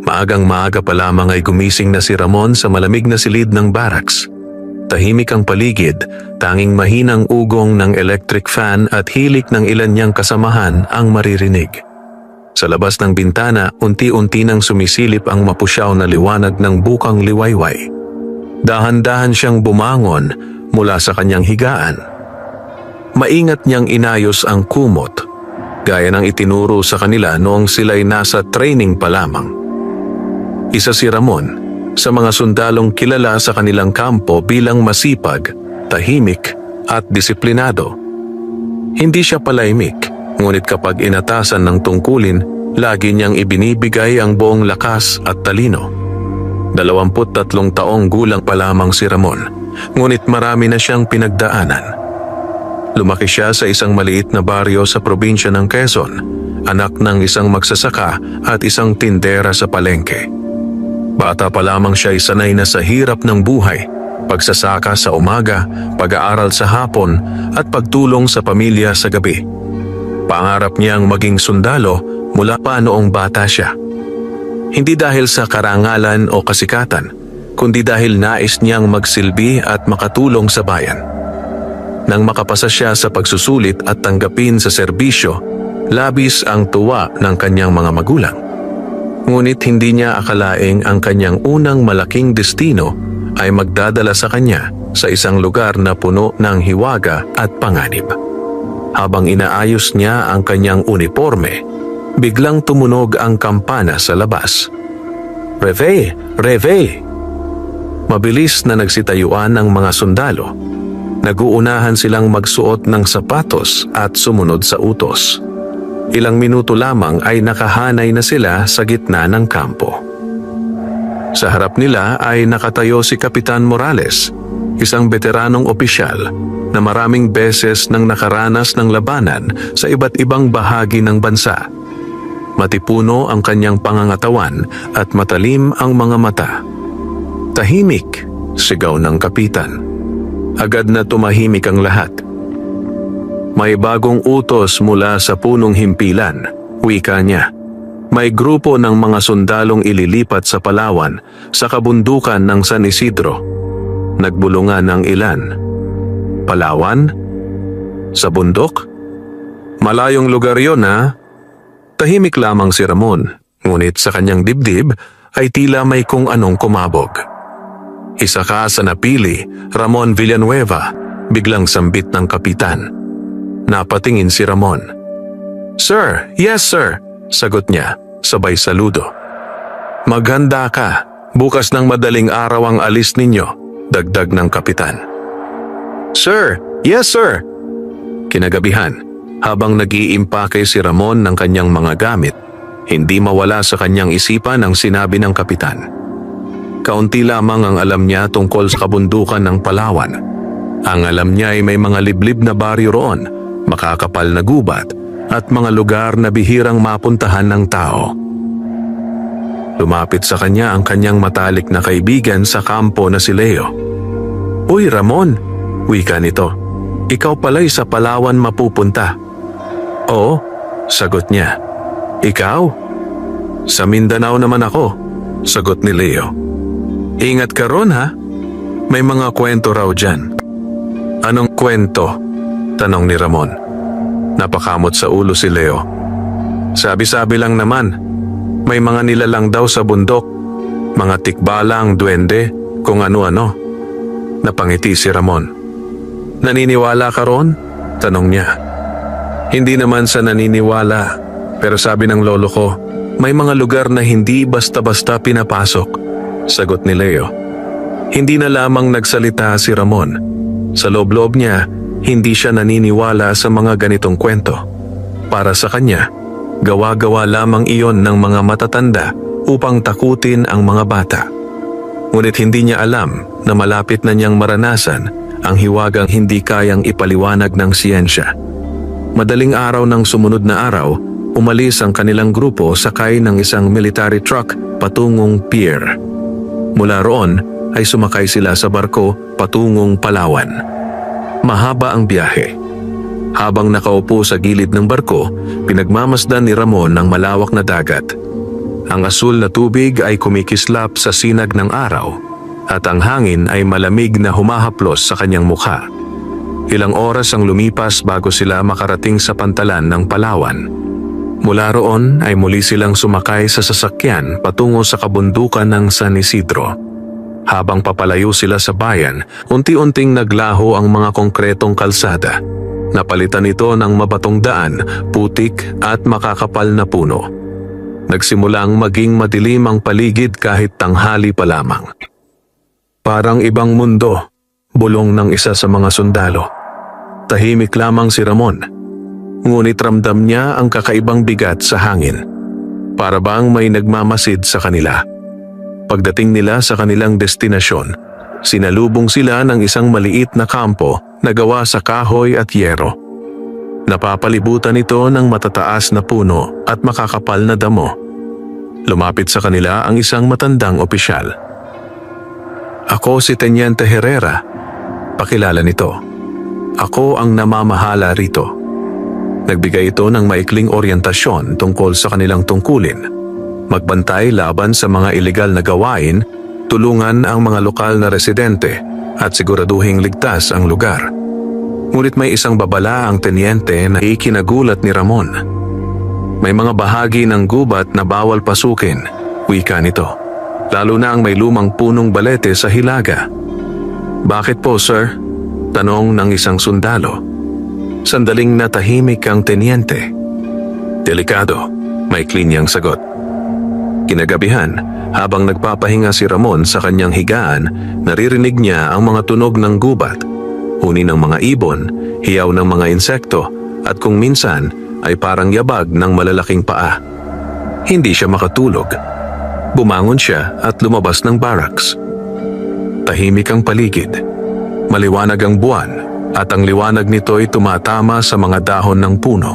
Maagang-maaga pa lamang ay gumising na si Ramon sa malamig na silid ng barracks. Tahimik ang paligid, tanging mahinang ugong ng electric fan at hilik ng ilan niyang kasamahan ang maririnig. Sa labas ng bintana, unti-unti nang sumisilip ang mapusyaw na liwanag ng bukang liwayway. Dahan-dahan siyang bumangon mula sa kanyang higaan. Maingat niyang inayos ang kumot, gaya ng itinuro sa kanila noong sila'y nasa training pa lamang. Isa si Ramon sa mga sundalong kilala sa kanilang kampo bilang masipag, tahimik at disiplinado. Hindi siya palaimik, ngunit kapag inatasan ng tungkulin, lagi niyang ibinibigay ang buong lakas at talino. 23 taong gulang pa lamang si Ramon, ngunit marami na siyang pinagdaanan. Lumaki siya sa isang maliit na baryo sa probinsya ng Quezon, anak ng isang magsasaka at isang tindera sa palengke. Bata pa lamang siya ay sanay na sa hirap ng buhay, pagsasaka sa umaga, pag-aaral sa hapon at pagtulong sa pamilya sa gabi. Pangarap niyang maging sundalo mula pa noong bata siya. Hindi dahil sa karangalan o kasikatan, kundi dahil nais niyang magsilbi at makatulong sa bayan. Nang makapasa siya sa pagsusulit at tanggapin sa serbisyo, labis ang tuwa ng kanyang mga magulang. Ngunit hindi niya akalaing ang kanyang unang malaking destino ay magdadala sa kanya sa isang lugar na puno ng hiwaga at panganib. Habang inaayos niya ang kanyang uniforme, biglang tumunog ang kampana sa labas. "Reve! Reve!" Mabilis na nagsitayuan ang mga sundalo. Naguunahan silang magsuot ng sapatos at sumunod sa utos. Ilang minuto lamang ay nakahanay na sila sa gitna ng kampo. Sa harap nila ay nakatayo si Kapitan Morales, isang veteranong opisyal na maraming beses nang nakaranas ng labanan sa iba't ibang bahagi ng bansa. Matipuno ang kanyang pangangatawan at matalim ang mga mata. "Tahimik!" sigaw ng kapitan. Agad na tumahimik ang lahat. "May bagong utos mula sa punong himpilan," wika niya. "May grupo ng mga sundalong ililipat sa Palawan sa kabundukan ng San Isidro." Nagbulungan ang ilan. "Palawan? Sa bundok? Malayong lugar yon, ha?" Tahimik lamang si Ramon, ngunit sa kanyang dibdib ay tila may kung anong kumabog. "Isa ka sa napili, Ramon Villanueva," biglang sambit ng kapitan. Napatingin si Ramon. "Sir, yes sir," sagot niya, sabay saludo. "Maghanda ka, bukas ng madaling araw ang alis ninyo," dagdag ng kapitan. "Sir, yes sir." Kinagabihan, habang nag-iimpake si Ramon ng kanyang mga gamit, hindi mawala sa kanyang isipan ang sinabi ng kapitan. Kaunti lamang ang alam niya tungkol sa kabundukan ng Palawan. Ang alam niya ay may mga liblib na baryo roon, makakapal na gubat, at mga lugar na bihirang mapuntahan ng tao. Lumapit sa kanya ang kanyang matalik na kaibigan sa kampo na si Leo. "Uy Ramon," wika nito, "ikaw pala'y sa Palawan mapupunta." "Oo," sagot niya. "Ikaw?" "Sa Mindanao naman ako," sagot ni Leo. "Ingat ka ron ha, may mga kwento raw dyan." "Anong kwento?" tanong ni Ramon. Napakamot sa ulo si Leo. "Sabi-sabi lang naman, may mga nilalang daw sa bundok, mga tikbalang, duwende, kung ano-ano." Napangiti si Ramon. "Naniniwala ka ron?" tanong niya. "Hindi naman sa naniniwala, pero sabi ng lolo ko, may mga lugar na hindi basta-basta pinapasok," sagot ni Leo. Hindi na lamang nagsalita si Ramon. Sa loob-loob niya, hindi siya naniniwala sa mga ganitong kwento. Para sa kanya, gawa-gawa lamang iyon ng mga matatanda upang takutin ang mga bata. Ngunit hindi niya alam na malapit na niyang maranasan ang hiwagang hindi kayang ipaliwanag ng siyensya. Madaling araw ng sumunod na araw, umalis ang kanilang grupo sakay ng isang military truck patungong pier. Mula roon ay sumakay sila sa barko patungong Palawan. Mahaba ang biyahe. Habang nakaupo sa gilid ng barko, pinagmamasdan ni Ramon ng malawak na dagat. Ang asul na tubig ay kumikislap sa sinag ng araw at ang hangin ay malamig na humahaplos sa kanyang mukha. Ilang oras ang lumipas bago sila makarating sa pantalan ng Palawan. Mula roon ay muli silang sumakay sa sasakyan patungo sa kabundukan ng San Isidro. Habang papalayo sila sa bayan, unti-unting naglaho ang mga konkretong kalsada. Napalitan ito ng mabatong daan, putik at makakapal na puno. Nagsimulang maging madilim ang paligid kahit tanghali pa lamang. Parang ibang mundo, bulong ng isa sa mga sundalo. Tahimik lamang si Ramon. Ngunit ramdam niya ang kakaibang bigat sa hangin. Para bang may nagmamasid sa kanila. Pagdating nila sa kanilang destinasyon, sinalubong sila ng isang maliit na kampo na gawa sa kahoy at yero. Napapalibutan ito ng matataas na puno at makakapal na damo. Lumapit sa kanila ang isang matandang opisyal. Ako si Teniente Herrera. Pakilala nito. Ako ang namamahala rito. Nagbigay ito ng maikling oryentasyon tungkol sa kanilang tungkulin. Magbantay laban sa mga ilegal na gawain, tulungan ang mga lokal na residente at siguraduhing ligtas ang lugar. Ngunit may isang babala ang tenyente na ikinagulat ni Ramon. May mga bahagi ng gubat na bawal pasukin, wika nito. Lalo na ang may lumang punong balete sa hilaga. Bakit po, sir? Tanong ng isang sundalo. Sandaling natahimik ang tenyente. Delikado, may niyang sagot. Kinagabihan, habang nagpapahinga si Ramon sa kanyang higaan, naririnig niya ang mga tunog ng gubat, huni ng mga ibon, hiyaw ng mga insekto, at kung minsan ay parang yabag ng malalaking paa. Hindi siya makatulog. Bumangon siya at lumabas ng barracks. Tahimik ang paligid. Maliwanag ang buwan at ang liwanag nito ay tumatama sa mga dahon ng puno.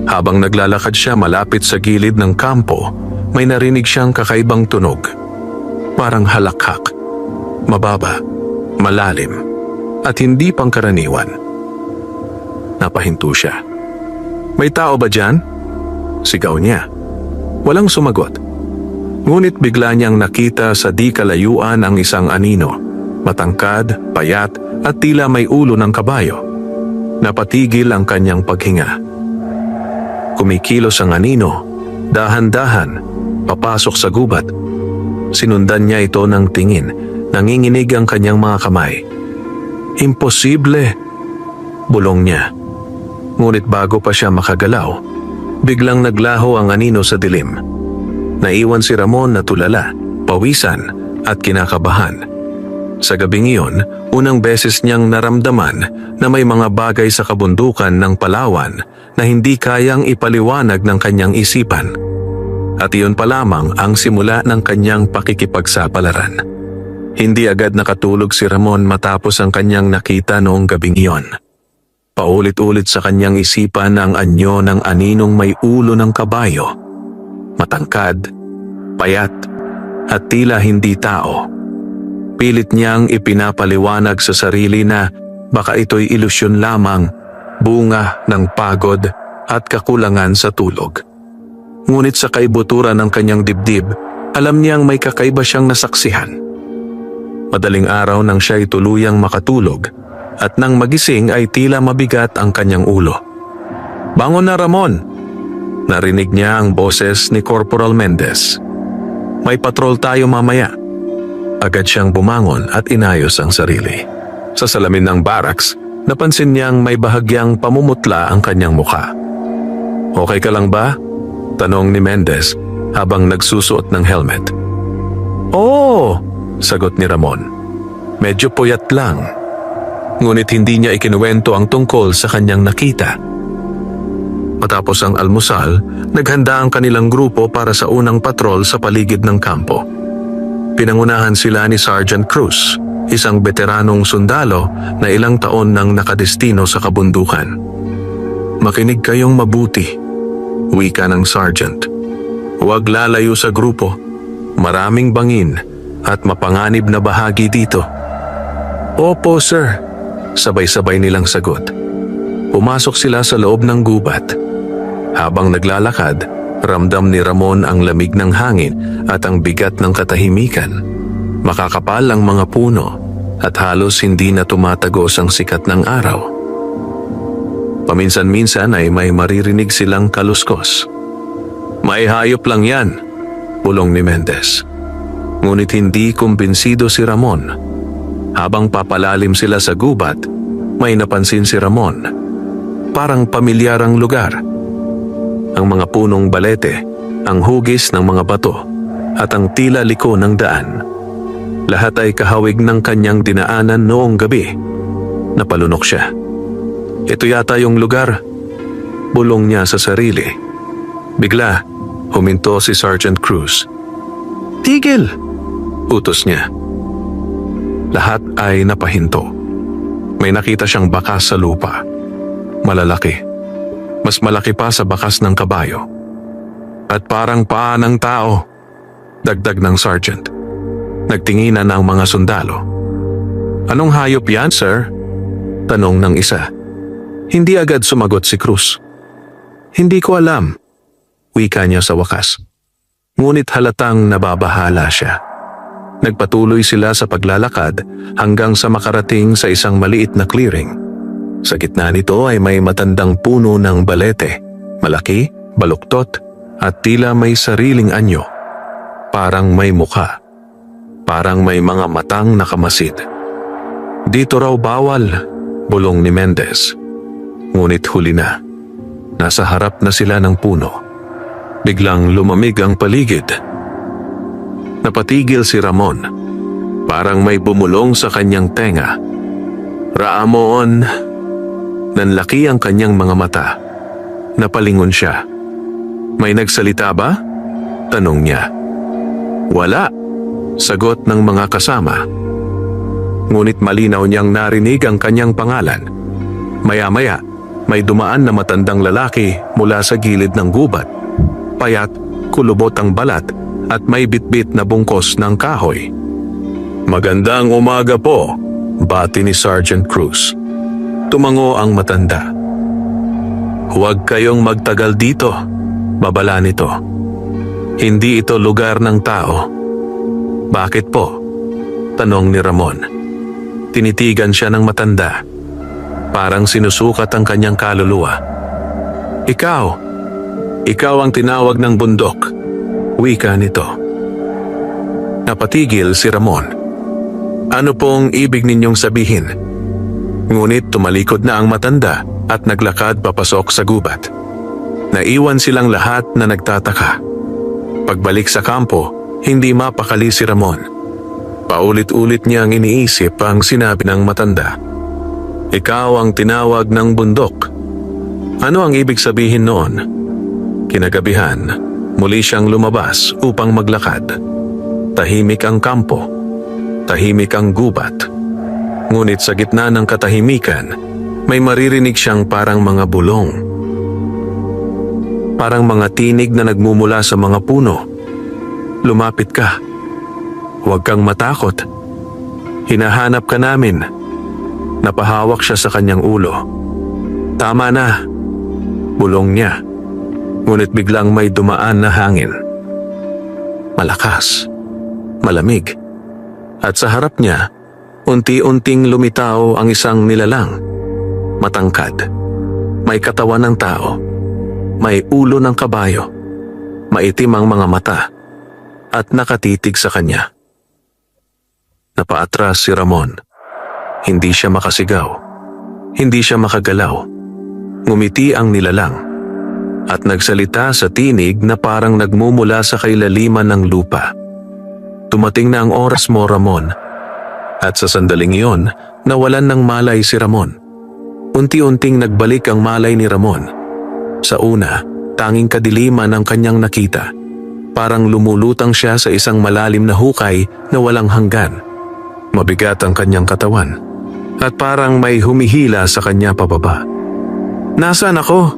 Habang naglalakad siya malapit sa gilid ng kampo, may narinig siyang kakaibang tunog. Parang halakhak, mababa, malalim, at hindi pangkaraniwan. Napahinto siya. May tao ba dyan? Sigaw niya. Walang sumagot. Ngunit bigla niyang nakita sa di kalayuan ang isang anino, matangkad, payat at tila may ulo ng kabayo. Napatigil ang kanyang paghinga. Kumikilos ang anino, dahan-dahan, papasok sa gubat. Sinundan niya ito ng tingin, nanginginig ang kanyang mga kamay. Imposible! Bulong niya. Ngunit bago pa siya makagalaw, biglang naglaho ang anino sa dilim. Naiwan si Ramon na tulala, pawisan at kinakabahan. Sa gabing iyon, unang beses niyang naramdaman na may mga bagay sa kabundukan ng Palawan na hindi kayang ipaliwanag ng kanyang isipan. At iyon pa lamang ang simula ng kanyang pakikipagsapalaran. Hindi agad nakatulog si Ramon matapos ang kanyang nakita noong gabing iyon. Paulit-ulit sa kanyang isipan ang anyo ng aninong may ulo ng kabayo. Matangkad, payat, at tila hindi tao. Pilit niyang ipinapaliwanag sa sarili na baka ito'y ilusyon lamang, bunga ng pagod at kakulangan sa tulog. Ngunit sa kaibuturan ng kanyang dibdib, alam niyang may kakaiba siyang nasaksihan. Madaling araw nang siya'y tuluyang makatulog at nang magising ay tila mabigat ang kanyang ulo. "Bangon na, Ramon!" Narinig niya ang boses ni Corporal Mendez. "May patrol tayo mamaya." Agad siyang bumangon at inayos ang sarili. Sa salamin ng barracks, napansin niyang may bahagyang pamumutla ang kanyang mukha. "Okay ka lang ba?" Tanong ni Mendez habang nagsusuot ng helmet. "Oo," sagot ni Ramon. "Medyo puyat lang." Ngunit hindi niya ikinuwento ang tungkol sa kanyang nakita. Matapos ang almusal, naghanda ang kanilang grupo para sa unang patrol sa paligid ng kampo. Pinangunahan sila ni Sergeant Cruz, isang veteranong sundalo na ilang taon nang nakadestino sa kabundukan. "Makinig kayong mabuti," wika ng sergeant. "Huwag lalayo sa grupo. Maraming bangin at mapanganib na bahagi dito." "Opo, sir," sabay-sabay nilang sagot. Pumasok sila sa loob ng gubat. Habang naglalakad, Ramdam ni Ramon ang lamig ng hangin at ang bigat ng katahimikan. Makakapal ang mga puno at halos hindi na tumatagos ang sikat ng araw. Paminsan-minsan ay may maririnig silang kaluskos. "May hayop lang yan," bulong ni Mendez. Ngunit hindi kumbinsido si Ramon. Habang papalalim sila sa gubat, may napansin si Ramon. Parang pamilyar ang lugar. Ang mga punong balete, ang hugis ng mga bato, at ang tila liko ng daan. Lahat ay kahawig ng kanyang dinaanan noong gabi. Napalunok siya. "Ito yata yung lugar," bulong niya sa sarili. Bigla, huminto si Sergeant Cruz. "Tigil!" utos niya. Lahat ay napahinto. May nakita siyang bakas sa lupa. Malalaki. Mas malaki pa sa bakas ng kabayo. At parang paa ng tao, dagdag ng sergeant. Nagtinginan ang mga sundalo. "Anong hayop yan, sir?" tanong ng isa. Hindi agad sumagot si Cruz. "Hindi ko alam," wika niya sa wakas. Ngunit halatang nababahala siya. Nagpatuloy sila sa paglalakad hanggang sa makarating sa isang maliit na clearing. Sa gitna nito ay may matandang puno ng balete, malaki, baluktot, at tila may sariling anyo. Parang may mukha. Parang may mga matang nakamasid. "Dito raw bawal," bulong ni Mendez. Ngunit huli na. Nasa harap na sila ng puno. Biglang lumamig ang paligid. Napatigil si Ramon. Parang may bumulong sa kanyang tenga. "Ramon!" Nanlaki ang kanyang mga mata. Napalingon siya. "May nagsalita ba?" tanong niya. "Wala," sagot ng mga kasama. Ngunit malinaw niyang narinig ang kanyang pangalan. Maya-maya, may dumaan na matandang lalaki mula sa gilid ng gubat. Payat, kulubot ang balat at may bitbit na bungkos ng kahoy. "Magandang umaga po," bati ni Sergeant Cruz. Tumango ang matanda. "Huwag kayong magtagal dito," babala nito. "Hindi ito lugar ng tao." "Bakit po?" tanong ni Ramon. Tinitigan siya ng matanda. Parang sinusukat ang kanyang kaluluwa. Ikaw ang tinawag ng bundok," wika nito. Napatigil si Ramon. "Ano pong ibig ninyong sabihin?" Ngunit tumalikod na ang matanda at naglakad papasok sa gubat. Naiwan silang lahat na nagtataka. Pagbalik sa kampo, hindi mapakali si Ramon. Paulit-ulit niyang iniisip ang sinabi ng matanda. "Ikaw ang tinawag ng bundok." Ano ang ibig sabihin noon? Kinagabihan, muli siyang lumabas upang maglakad. Tahimik ang kampo. Tahimik ang gubat. Ngunit sa gitna ng katahimikan, may maririnig siyang parang mga bulong. Parang mga tinig na nagmumula sa mga puno. "Lumapit ka. Huwag kang matakot. Hinahanap ka namin." Napahawak siya sa kanyang ulo. "Tama na," bulong niya. Ngunit biglang may dumaan na hangin. Malakas, malamig, at sa harap niya, unti-unting lumitaw ang isang nilalang. Matangkad, may katawan ng tao, may ulo ng kabayo, maitim ang mga mata, at nakatitig sa kanya. Napaatras si Ramon. Hindi siya makasigaw. Hindi siya makagalaw. Ngumiti ang nilalang at nagsalita sa tinig na parang nagmumula sa kailaliman ng lupa. "Tumating na ang oras mo, Ramon." At sa sandaling iyon, nawalan ng malay si Ramon. Unti-unting nagbalik ang malay ni Ramon. Sa una, tanging kadiliman ang kanyang nakita. Parang lumulutang siya sa isang malalim na hukay na walang hanggan. Mabigat ang kanyang katawan at parang may humihila sa kanya pababa. "Nasaan ako?"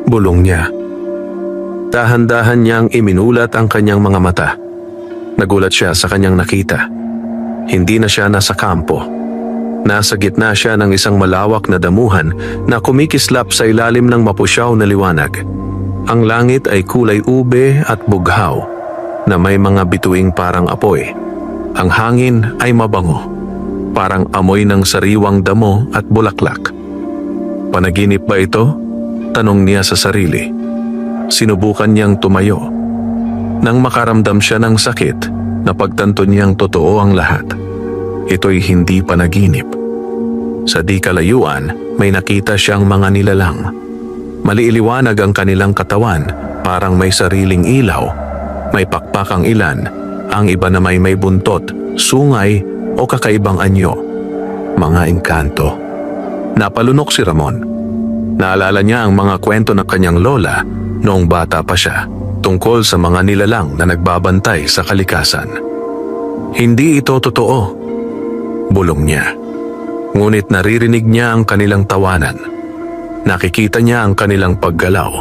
bulong niya. Dahan-dahan niyang iminulat ang kanyang mga mata. Nagulat siya sa kanyang nakita. Hindi na siya nasa kampo. Nasa gitna siya ng isang malawak na damuhan na kumikislap sa ilalim ng mapusyaw na liwanag. Ang langit ay kulay ube at bughaw na may mga bituing parang apoy. Ang hangin ay mabango, parang amoy ng sariwang damo at bulaklak. Panaginip ba ito? Tanong niya sa sarili. Sinubukan niyang tumayo. Nang makaramdam siya ng sakit, napagtanto niyang totoo ang lahat. Ito'y hindi panaginip. Sa di kalayuan, may nakita siyang mga nilalang. Maliiliwanag ang kanilang katawan, parang may sariling ilaw. May pakpak ang ilan, ang iba na may buntot, sungay o kakaibang anyo. Mga engkanto. Napalunok si Ramon. Naalala niya ang mga kwento ng kanyang lola noong bata pa siya tungkol sa mga nilalang na nagbabantay sa kalikasan. Hindi ito totoo, bulong niya. Ngunit naririnig niya ang kanilang tawanan. Nakikita niya ang kanilang paggalaw.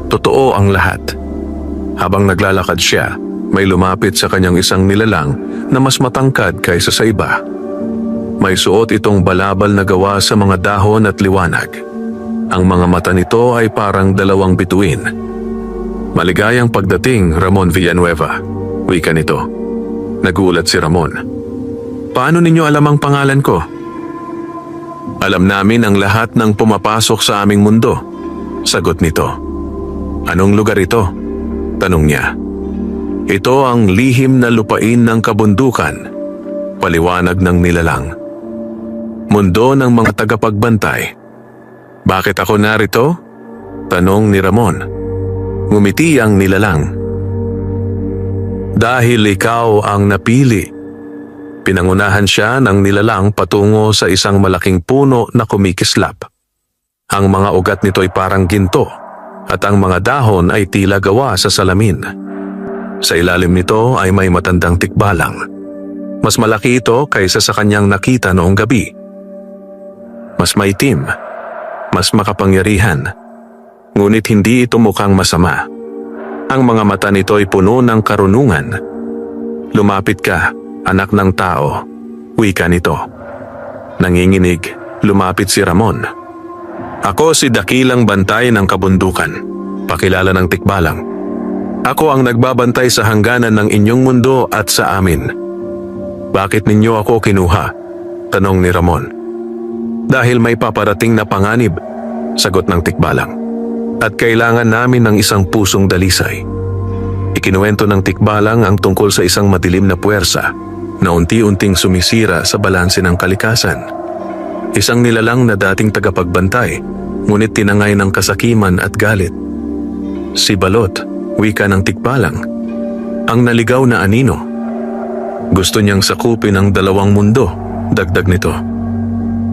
Totoo ang lahat. Habang naglalakad siya, may lumapit sa kanyang isang nilalang na mas matangkad kaysa sa iba. May suot itong balabal na gawa sa mga dahon at liwanag. Ang mga mata nito ay parang dalawang bituin. Maligayang pagdating, Ramon Villanueva. Wika nito. Nagulat si Ramon. Paano ninyo alam ang pangalan ko? Alam namin ang lahat ng pumapasok sa aming mundo. Sagot nito. Anong lugar ito? Tanong niya. Ito ang lihim na lupain ng kabundukan. Paliwanag ng nilalang. Mundo ng mga tagapagbantay. Bakit ako narito? Tanong ni Ramon. Ngumiti ang nilalang. Dahil ikaw ang napili. Pinangunahan siya ng nilalang patungo sa isang malaking puno na kumikislap. Ang mga ugat nito ay parang ginto at ang mga dahon ay tila gawa sa salamin. Sa ilalim nito ay may matandang tikbalang. Mas malaki ito kaysa sa kanyang nakita noong gabi. Mas maitim, mas makapangyarihan. Ngunit hindi ito mukhang masama. Ang mga mata nito ay puno ng karunungan. Lumapit ka, anak ng tao, wika nito. Nanginginig, lumapit si Ramon. Ako si dakilang bantay ng kabundukan, pakilala ng tikbalang. Ako ang nagbabantay sa hangganan ng inyong mundo at sa amin. Bakit ninyo ako kinuha? Tanong ni Ramon. Dahil may paparating na panganib, sagot ng tikbalang. At kailangan namin ng isang pusong dalisay. Ikinuwento ng tikbalang ang tungkol sa isang madilim na puwersa na unti-unting sumisira sa balanse ng kalikasan. Isang nilalang na dating tagapagbantay, ngunit tinangay ng kasakiman at galit. Si Balot, wika ng tikbalang, ang naligaw na anino. Gusto niyang sakupin ang dalawang mundo, dagdag nito.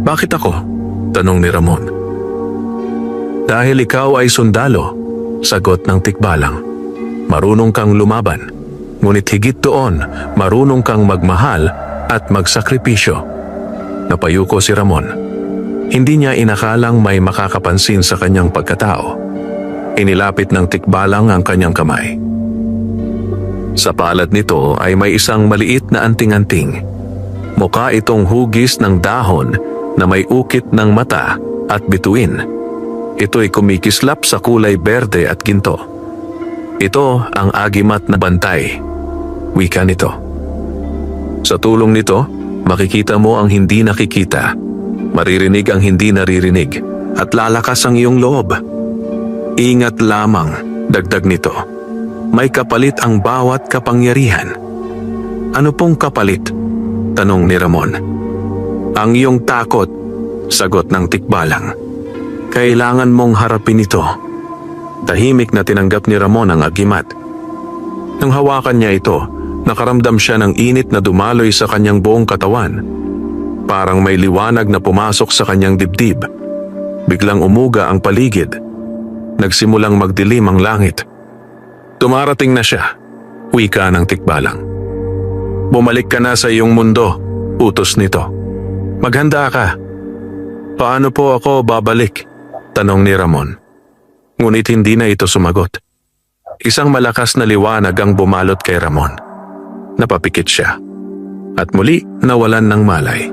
Bakit ako? Tanong ni Ramon. Dahil ikaw ay sundalo, sagot ng tikbalang. Marunong kang lumaban, ngunit higit doon, marunong kang magmahal at magsakripisyo. Napayuko si Ramon. Hindi niya inakalang may makakapansin sa kanyang pagkatao. Inilapit ng tikbalang ang kanyang kamay. Sa palad nito ay may isang maliit na anting-anting. Mukha itong hugis ng dahon na may ukit ng mata at bituin. Ito'y kumikislap sa kulay berde at ginto. Ito ang agimat na bantay, wika nito. Sa tulong nito, makikita mo ang hindi nakikita, maririnig ang hindi naririnig, at lalakas ang iyong loob. Ingat lamang, dagdag nito. May kapalit ang bawat kapangyarihan. Ano pong kapalit? Tanong ni Ramon. Ang iyong takot, sagot ng tikbalang. Kailangan mong harapin ito. Tahimik na tinanggap ni Ramon ang agimat. Nang hawakan niya ito, nakaramdam siya ng init na dumaloy sa kanyang buong katawan. Parang may liwanag na pumasok sa kanyang dibdib. Biglang umuga ang paligid. Nagsimulang magdilim ang langit. Dumarating na siya, wika ng tikbalang. Bumalik ka na sa iyong mundo, utos nito. Maghanda ka. Paano po ako babalik? Tanong ni Ramon. Ngunit hindi na ito sumagot. Isang malakas na liwanag ang bumalot kay Ramon. Napapikit siya. At muli nawalan ng malay.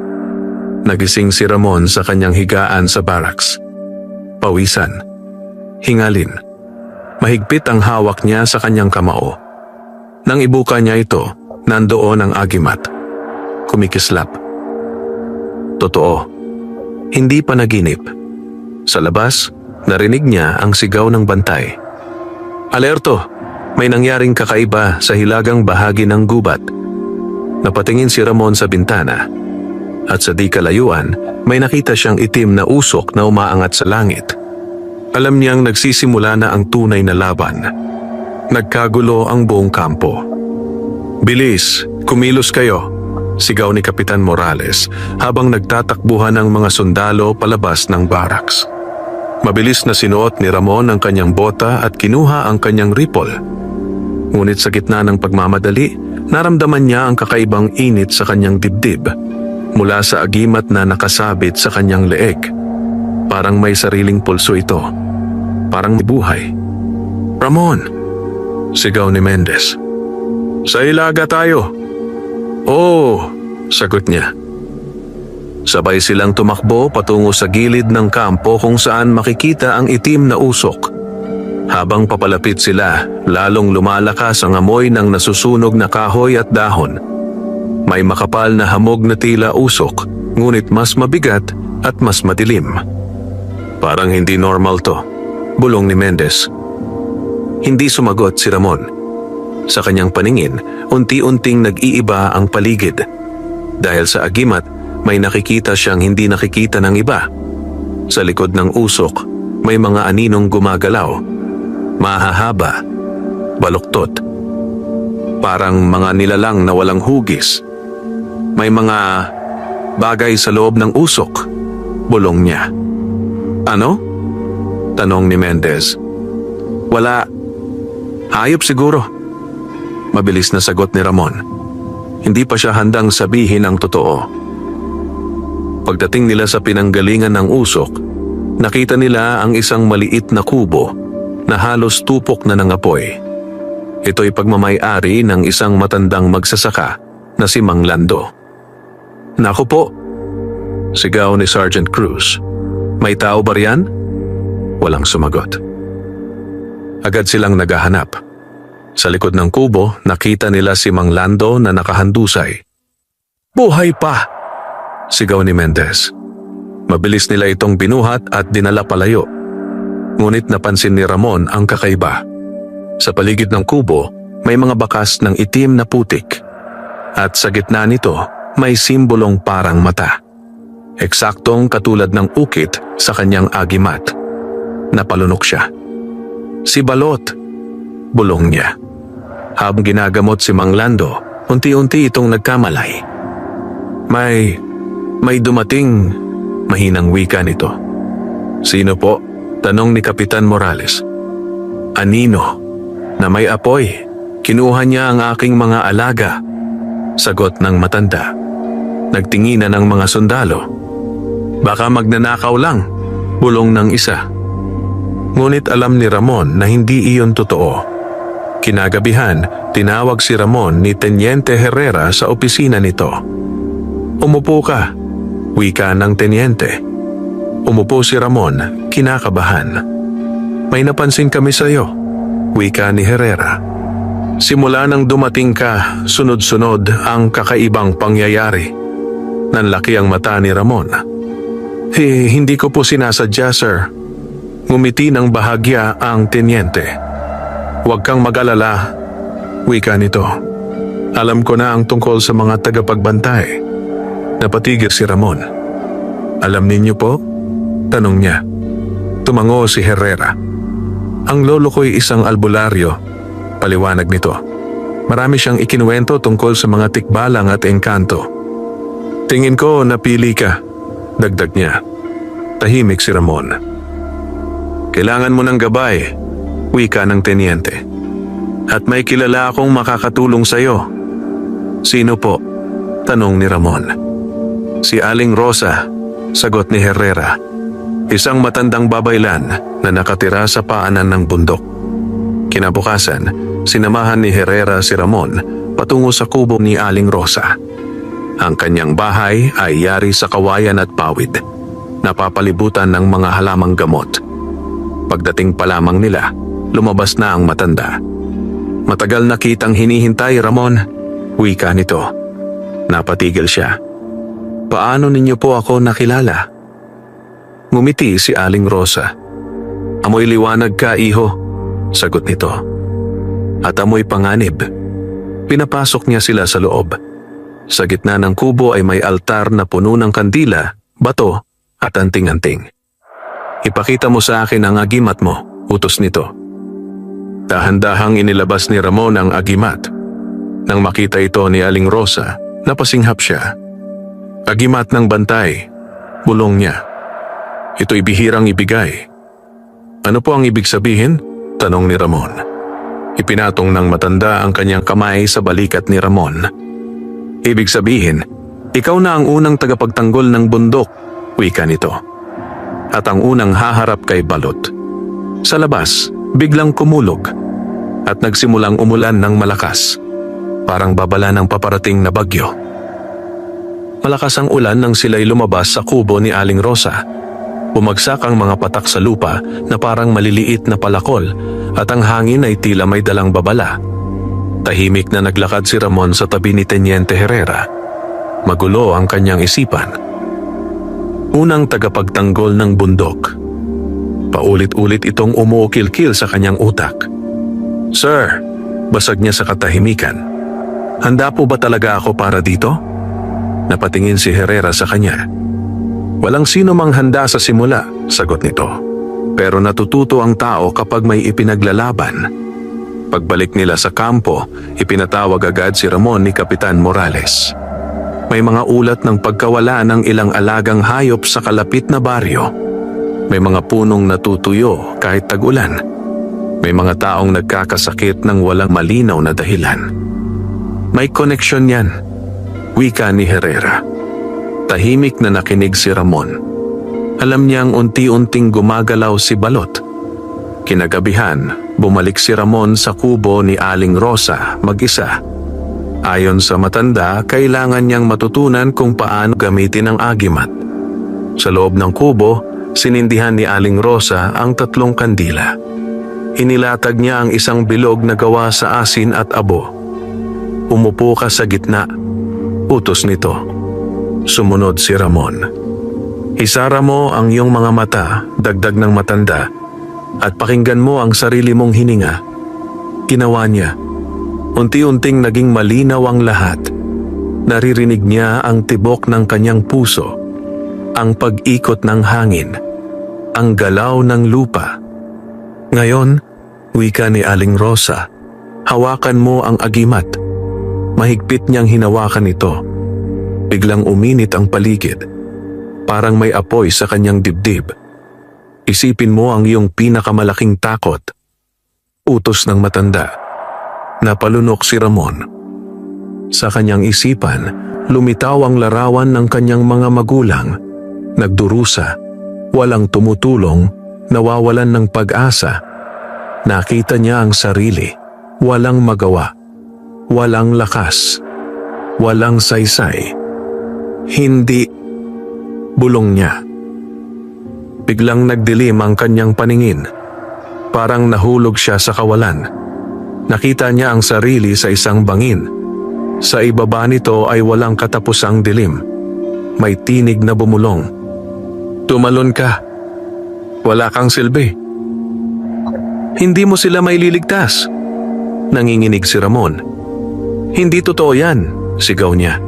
Nagising si Ramon sa kanyang higaan sa barracks. Pawisan. Hingalin. Mahigpit ang hawak niya sa kanyang kamao. Nang ibuka niya ito, nandoon ang agimat. Kumikislap. Totoo. Hindi panaginip. Sa labas, narinig niya ang sigaw ng bantay. Alerto! May nangyaring kakaiba sa hilagang bahagi ng gubat. Napatingin si Ramon sa bintana. At sa di kalayuan, may nakita siyang itim na usok na umaangat sa langit. Alam niyang nagsisimula na ang tunay na laban. Nagkagulo ang buong kampo. Bilis, kumilos kayo, sigaw ni Kapitan Morales habang nagtatakbuhan ang mga sundalo palabas ng barracks. Mabilis na sinuot ni Ramon ang kanyang bota at kinuha ang kanyang rifle. Ngunit sa gitna ng pagmamadali, naramdaman niya ang kakaibang init sa kanyang dibdib mula sa agimat na nakasabit sa kanyang leeg. Parang may sariling pulso ito. Parang may buhay. Ramon! Sigaw ni Mendez. Sa ilaga tayo. Oo, sagot niya. Sabay silang tumakbo patungo sa gilid ng kampo kung saan makikita ang itim na usok. Habang papalapit sila, lalong lumalakas ang amoy ng nasusunog na kahoy at dahon. May makapal na hamog na tila usok, ngunit mas mabigat at mas madilim. Parang hindi normal to, bulong ni Mendez. Hindi sumagot si Ramon. Sa kanyang paningin, unti-unting nag-iiba ang paligid. Dahil sa agimat, may nakikita siyang hindi nakikita ng iba. Sa likod ng usok, may mga aninong gumagalaw. Mahahaba, baluktot. Parang mga nilalang na walang hugis. May mga bagay sa loob ng usok, bulong niya. Ano? Tanong ni Mendez. Wala. Hayop siguro. Mabilis na sagot ni Ramon. Hindi pa siya handang sabihin ang totoo. Pagdating nila sa pinanggalingan ng usok, nakita nila ang isang maliit na kubo na halos tupok na nangapoy. Ito'y pagmamay-ari ng isang matandang magsasaka na si Mang Lando. Naku po, sigaw ni Sergeant Cruz. May tao ba riyan? Walang sumagot. Agad silang naghahanap. Sa likod ng kubo, nakita nila si Mang Lando na nakahandusay. Buhay pa! Sigaw ni Mendez. Mabilis nila itong binuhat at dinala palayo. Ngunit napansin ni Ramon ang kakaiba. Sa paligid ng kubo, may mga bakas ng itim na putik. At sa gitna nito, may simbolong parang mata. Eksaktong katulad ng ukit sa kanyang agimat. Napalunok siya. Si Balot, bulong niya. Habang ginagamot si Mang Lando, unti-unti itong nagkamalay. May dumating, mahinang wika nito. Sino po? Tanong ni Kapitan Morales. Anino, na may apoy. Kinuha niya ang aking mga alaga. Sagot ng matanda. Nagtinginan ng mga sundalo. Baka magnanakaw lang, bulong ng isa. Ngunit alam ni Ramon na hindi iyon totoo. Kinagabihan, tinawag si Ramon ni Teniente Herrera sa opisina nito. Umupo ka, wika ng Teniente. Umupo si Ramon, kinakabahan. May napansin kami sa iyo, wika ni Herrera. Simula nang dumating ka, sunod-sunod ang kakaibang pangyayari. Nanlaki ang mata ni Ramon. Hindi ko po sinasadya, sir. Ngumiti ng bahagya ang Teniente. Huwag kang mag-alala, wika nito. Alam ko na ang tungkol sa mga tagapagbantay. Napatigil si Ramon. Alam ninyo po? Tanong niya. Tumango si Herrera. Ang lolo ko'y isang albularyo, paliwanag nito. Marami siyang ikinuwento tungkol sa mga tikbalang at engkanto. Tingin ko napili ka, dagdag niya. Tahimik si Ramon. Kailangan mo ng gabay, wika ng Teniente. At may kilala akong makakatulong sa iyo. Sino po? Tanong ni Ramon. Si Aling Rosa, sagot ni Herrera. Isang matandang babaylan na nakatira sa paanan ng bundok. Kinabukasan, sinamahan ni Herrera si Ramon patungo sa kubo ni Aling Rosa. Ang kanyang bahay ay yari sa kawayan at pawid, napapalibutan ng mga halamang gamot. Pagdating pa lamang nila, lumabas na ang matanda. Matagal na kitang hinihintay, Ramon. Wika nito. Napatigil siya. Paano ninyo po ako nakilala? Ngumiti si Aling Rosa. Amoy liwanag ka, iho, sagot nito. At amoy panganib. Pinapasok niya sila sa loob. Sa gitna ng kubo ay may altar na puno ng kandila, bato at anting-anting. Ipakita mo sa akin ang agimat mo, utos nito. Dahan-dahang inilabas ni Ramon ang agimat. Nang makita ito ni Aling Rosa, napasinghap siya. Agimat ng bantay, bulong niya. Ito'y bihirang ibigay. Ano po ang ibig sabihin? Tanong ni Ramon. Ipinatong ng matanda ang kanyang kamay sa balikat ni Ramon. Ibig sabihin, ikaw na ang unang tagapagtanggol ng bundok, wika nito. At ang unang haharap kay Balot. Sa labas, biglang kumulog at nagsimulang umulan ng malakas. Parang babala ng paparating na bagyo. Malakas ang ulan nang sila'y lumabas sa kubo ni Aling Rosa. Bumagsak ang mga patak sa lupa na parang maliliit na palakol at ang hangin ay tila may dalang babala. Tahimik na naglakad si Ramon sa tabi ni Teniente Herrera. Magulo ang kanyang isipan. Unang tagapagtanggol ng bundok. Paulit-ulit itong umuukil-kil sa kanyang utak. Sir, basag niya sa katahimikan. Handa po ba talaga ako para dito? Napatingin si Herrera sa kanya. Walang sino mang handa sa simula, sagot nito. Pero natututo ang tao kapag may ipinaglalaban. Pagbalik nila sa kampo, ipinatawag agad si Ramon ni Kapitan Morales. May mga ulat ng pagkawala ng ilang alagang hayop sa kalapit na baryo. May mga punong natutuyo kahit tag-ulan. May mga taong nagkakasakit ng walang malinaw na dahilan. May koneksyon yan, wika ni Herrera. Tahimik na nakinig si Ramon. Alam niyang unti-unting gumagalaw si Balot. Kinagabihan, bumalik si Ramon sa kubo ni Aling Rosa mag-isa. Ayon sa matanda, kailangan niyang matutunan kung paano gamitin ang agimat. Sa loob ng kubo, sinindihan ni Aling Rosa ang 3 kandila. Inilatag niya ang isang bilog na gawa sa asin at abo. Umupo ka sa gitna, utos nito. Sumunod si Ramon. Isara mo ang iyong mga mata, dagdag ng matanda, at pakinggan mo ang sarili mong hininga. Ginawa niya. Unti-unting naging malinaw ang lahat. Naririnig niya ang tibok ng kanyang puso, ang pag-ikot ng hangin, ang galaw ng lupa. Ngayon, wika ni Aling Rosa, hawakan mo ang agimat. Mahigpit niyang hinawakan ito. Biglang uminit ang paligid. Parang may apoy sa kanyang dibdib. Isipin mo ang iyong pinakamalaking takot. Utos ng matanda. Napalunok si Ramon. Sa kanyang isipan, lumitaw ang larawan ng kanyang mga magulang. Nagdurusa, walang tumutulong, nawawalan ng pag-asa. Nakita niya ang sarili, walang magawa, walang lakas, walang saysay. Hindi, bulong niya. Biglang nagdilim ang kanyang paningin. Parang nahulog siya sa kawalan. Nakita niya ang sarili sa isang bangin. Sa ibaba nito ay walang katapusang dilim. May tinig na bumulong. Tumalon ka. Wala kang silbi. Hindi mo sila maililigtas. Nanginginig si Ramon. Hindi totoo yan, sigaw niya.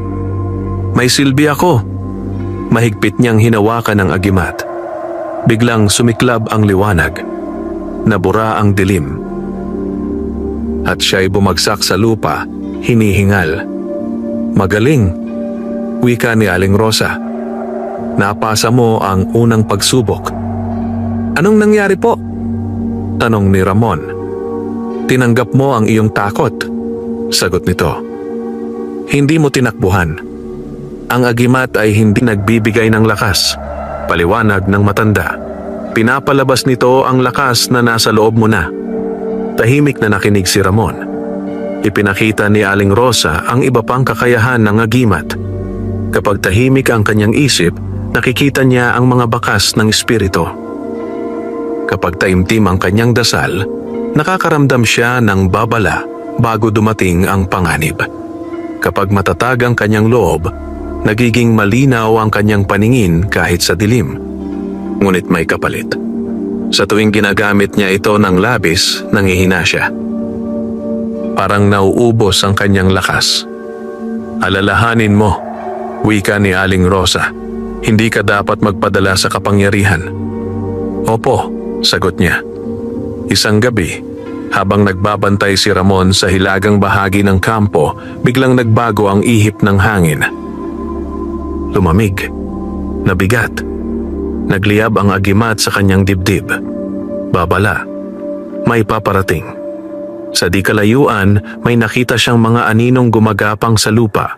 May silbi ako. Mahigpit niyang hinawakan ang agimat. Biglang sumiklab ang liwanag. Nabura ang dilim. At siya'y bumagsak sa lupa, hinihingal. Magaling, wika ni Aling Rosa. Napasa mo ang unang pagsubok. Anong nangyari po? Tanong ni Ramon. Tinanggap mo ang iyong takot, sagot nito. Hindi mo tinakbuhan. Ang agimat ay hindi nagbibigay ng lakas, paliwanag ng matanda. Pinapalabas nito ang lakas na nasa loob mo na. Tahimik na nakinig si Ramon. Ipinakita ni Aling Rosa ang iba pang kakayahan ng agimat. Kapag tahimik ang kanyang isip, nakikita niya ang mga bakas ng espiritu. Kapag taimtim ang kanyang dasal, Nakakaramdam siya ng babala bago dumating ang panganib. Kapag matatag ang kanyang loob, nagiging malinaw ang kanyang paningin kahit sa dilim. Ngunit may kapalit. Sa tuwing ginagamit niya ito ng labis, nangihina siya. Parang nauubos ang kanyang lakas. Alalahanin mo, wika ni Aling Rosa, hindi ka dapat magpadala sa kapangyarihan. Opo, sagot niya. Isang gabi, habang nagbabantay si Ramon sa hilagang bahagi ng kampo, biglang nagbago ang ihip ng hangin. Lumamig, nabigat, nagliyab ang agimat sa kanyang dibdib. Babala, may paparating. Sa di kalayuan, may nakita siyang mga aninong gumagapang sa lupa,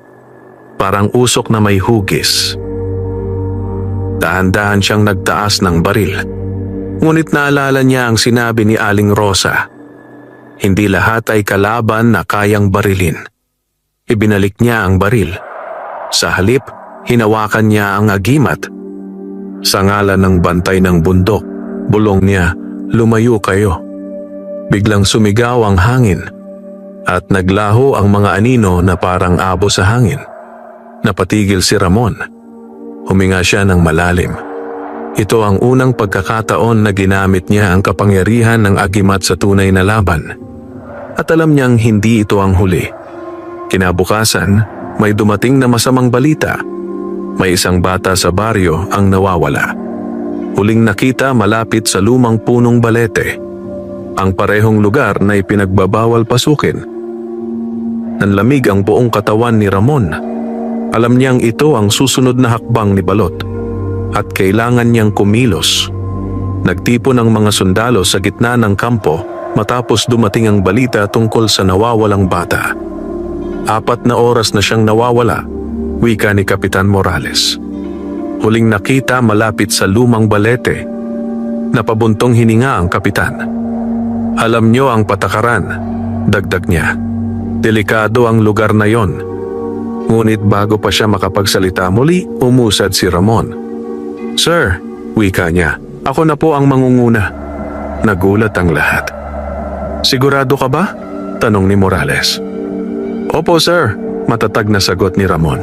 parang usok na may hugis. Dahan-dahan siyang nagtaas ng baril. Ngunit naalala niya ang sinabi ni Aling Rosa. Hindi lahat ay kalaban na kayang barilin. Ibinalik niya ang baril. Sa halip, hinawakan niya ang agimat. Sa ngalan ng bantay ng bundok, bulong niya, lumayo kayo. Biglang sumigaw ang hangin at naglaho ang mga anino na parang abo sa hangin. Napatigil si Ramon. Huminga siya ng malalim. Ito ang unang pagkakataon na ginamit niya ang kapangyarihan ng agimat sa tunay na laban. At alam niyang hindi ito ang huli. Kinabukasan, may dumating na masamang balita. May isang bata sa baryo ang nawawala. Huling nakita malapit sa lumang punong balete. Ang parehong lugar na ipinagbabawal pasukin. Nanlamig ang buong katawan ni Ramon. Alam niyang ito ang susunod na hakbang ni Balot at kailangan niyang kumilos. Nagtipon ang mga sundalo sa gitna ng kampo matapos dumating ang balita tungkol sa nawawalang bata. 4 na oras na siyang nawawala, wika ni Kapitan Morales. Huling nakita malapit sa lumang balete. Napabuntong hininga ang kapitan. Alam niyo ang patakaran, dagdag niya. Delikado ang lugar na yon. Ngunit bago pa siya makapagsalita muli, umusad si Ramon. Sir, wika niya, ako na po ang mangunguna. Nagulat ang lahat. Sigurado ka ba? Tanong ni Morales. Opo sir, matatag na sagot ni Ramon.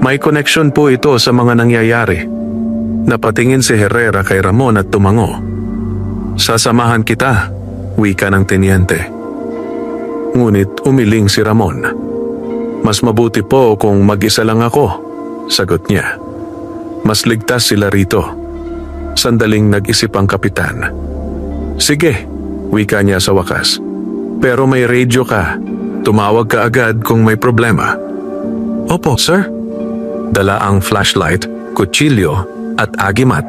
May koneksyon po ito sa mga nangyayari. Napatingin si Herrera kay Ramon at tumango. Sasamahan kita, wika ng tenyente. Ngunit umiling si Ramon. Mas mabuti po kung mag-isa lang ako, sagot niya. Mas ligtas sila rito. Sandaling nag-isip ang kapitan. Sige, wika niya sa wakas. Pero may radio ka. Tumawag ka agad kung may problema. Opo, sir. Dala ang flashlight, kutsilyo at agimat.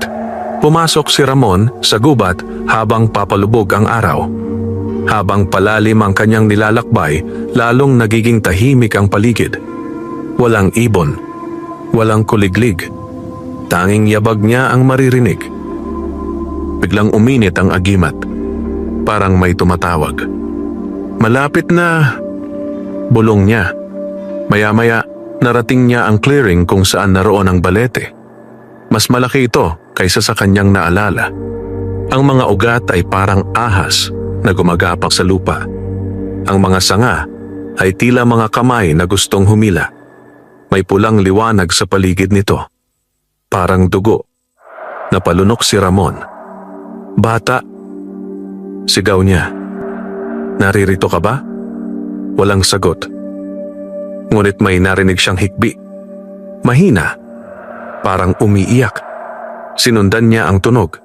Pumasok si Ramon sa gubat habang papalubog ang araw. Habang palalim ang kanyang nilalakbay, lalong nagiging tahimik ang paligid. Walang ibon, walang kuliglig. Tanging yabag niya ang maririnig. Biglang uminit ang agimat. Parang may tumatawag. Malapit na, bulong niya. Maya-maya, narating niya ang clearing kung saan naroon ang balete. Mas malaki ito kaysa sa kanyang naalala. Ang mga ugat ay parang ahas na gumagapak sa lupa. Ang mga sanga ay tila mga kamay na gustong humila. May pulang liwanag sa paligid nito. Parang dugo. Napalunok si Ramon. Bata, sigaw niya. Naririto ka ba? Walang sagot. Ngunit may narinig siyang hikbi. Mahina. Parang umiiyak. Sinundan niya ang tunog.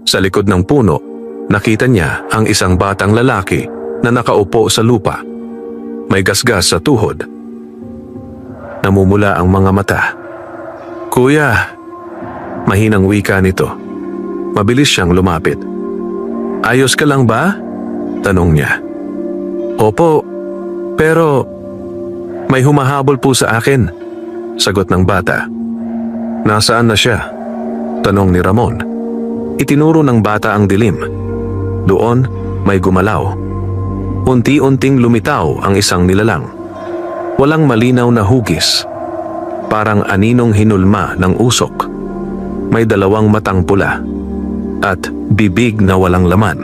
Sa likod ng puno, nakita niya ang isang batang lalaki na nakaupo sa lupa. May gasgas sa tuhod. Namumula ang mga mata. Kuya, mahinang wika nito. Mabilis siyang lumapit. Ayos ka lang ba? Tanong niya. Opo, pero may humahabol po sa akin. Sagot ng bata. Nasaan na siya? Tanong ni Ramon. Itinuro ng bata ang dilim. Doon, may gumalaw. Unti-unting lumitaw ang isang nilalang. Walang malinaw na hugis. Parang aninong hinulma ng usok. May 2 matang pula at bibig na walang laman.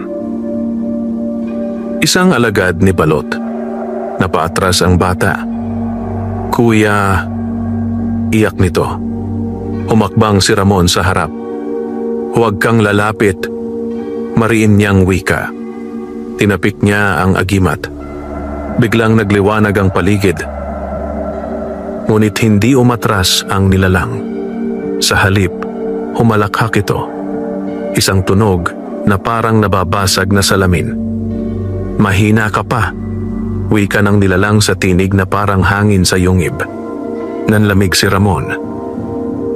Isang alagad ni Balot. Napaatras ang bata. "Kuya," iyak nito. Humakbang si Ramon sa harap. "Huwag kang lalapit," mariin niyang wika. Tinapik niya ang agimat. Biglang nagliwanag ang paligid. Ngunit hindi umatras ang nilalang. Sa halip, humalakhak ito. Isang tunog na parang nababasag na salamin. "Mahina ka pa," wika ng nilalang sa tinig na parang hangin sa yungib. Nanlamig si Ramon.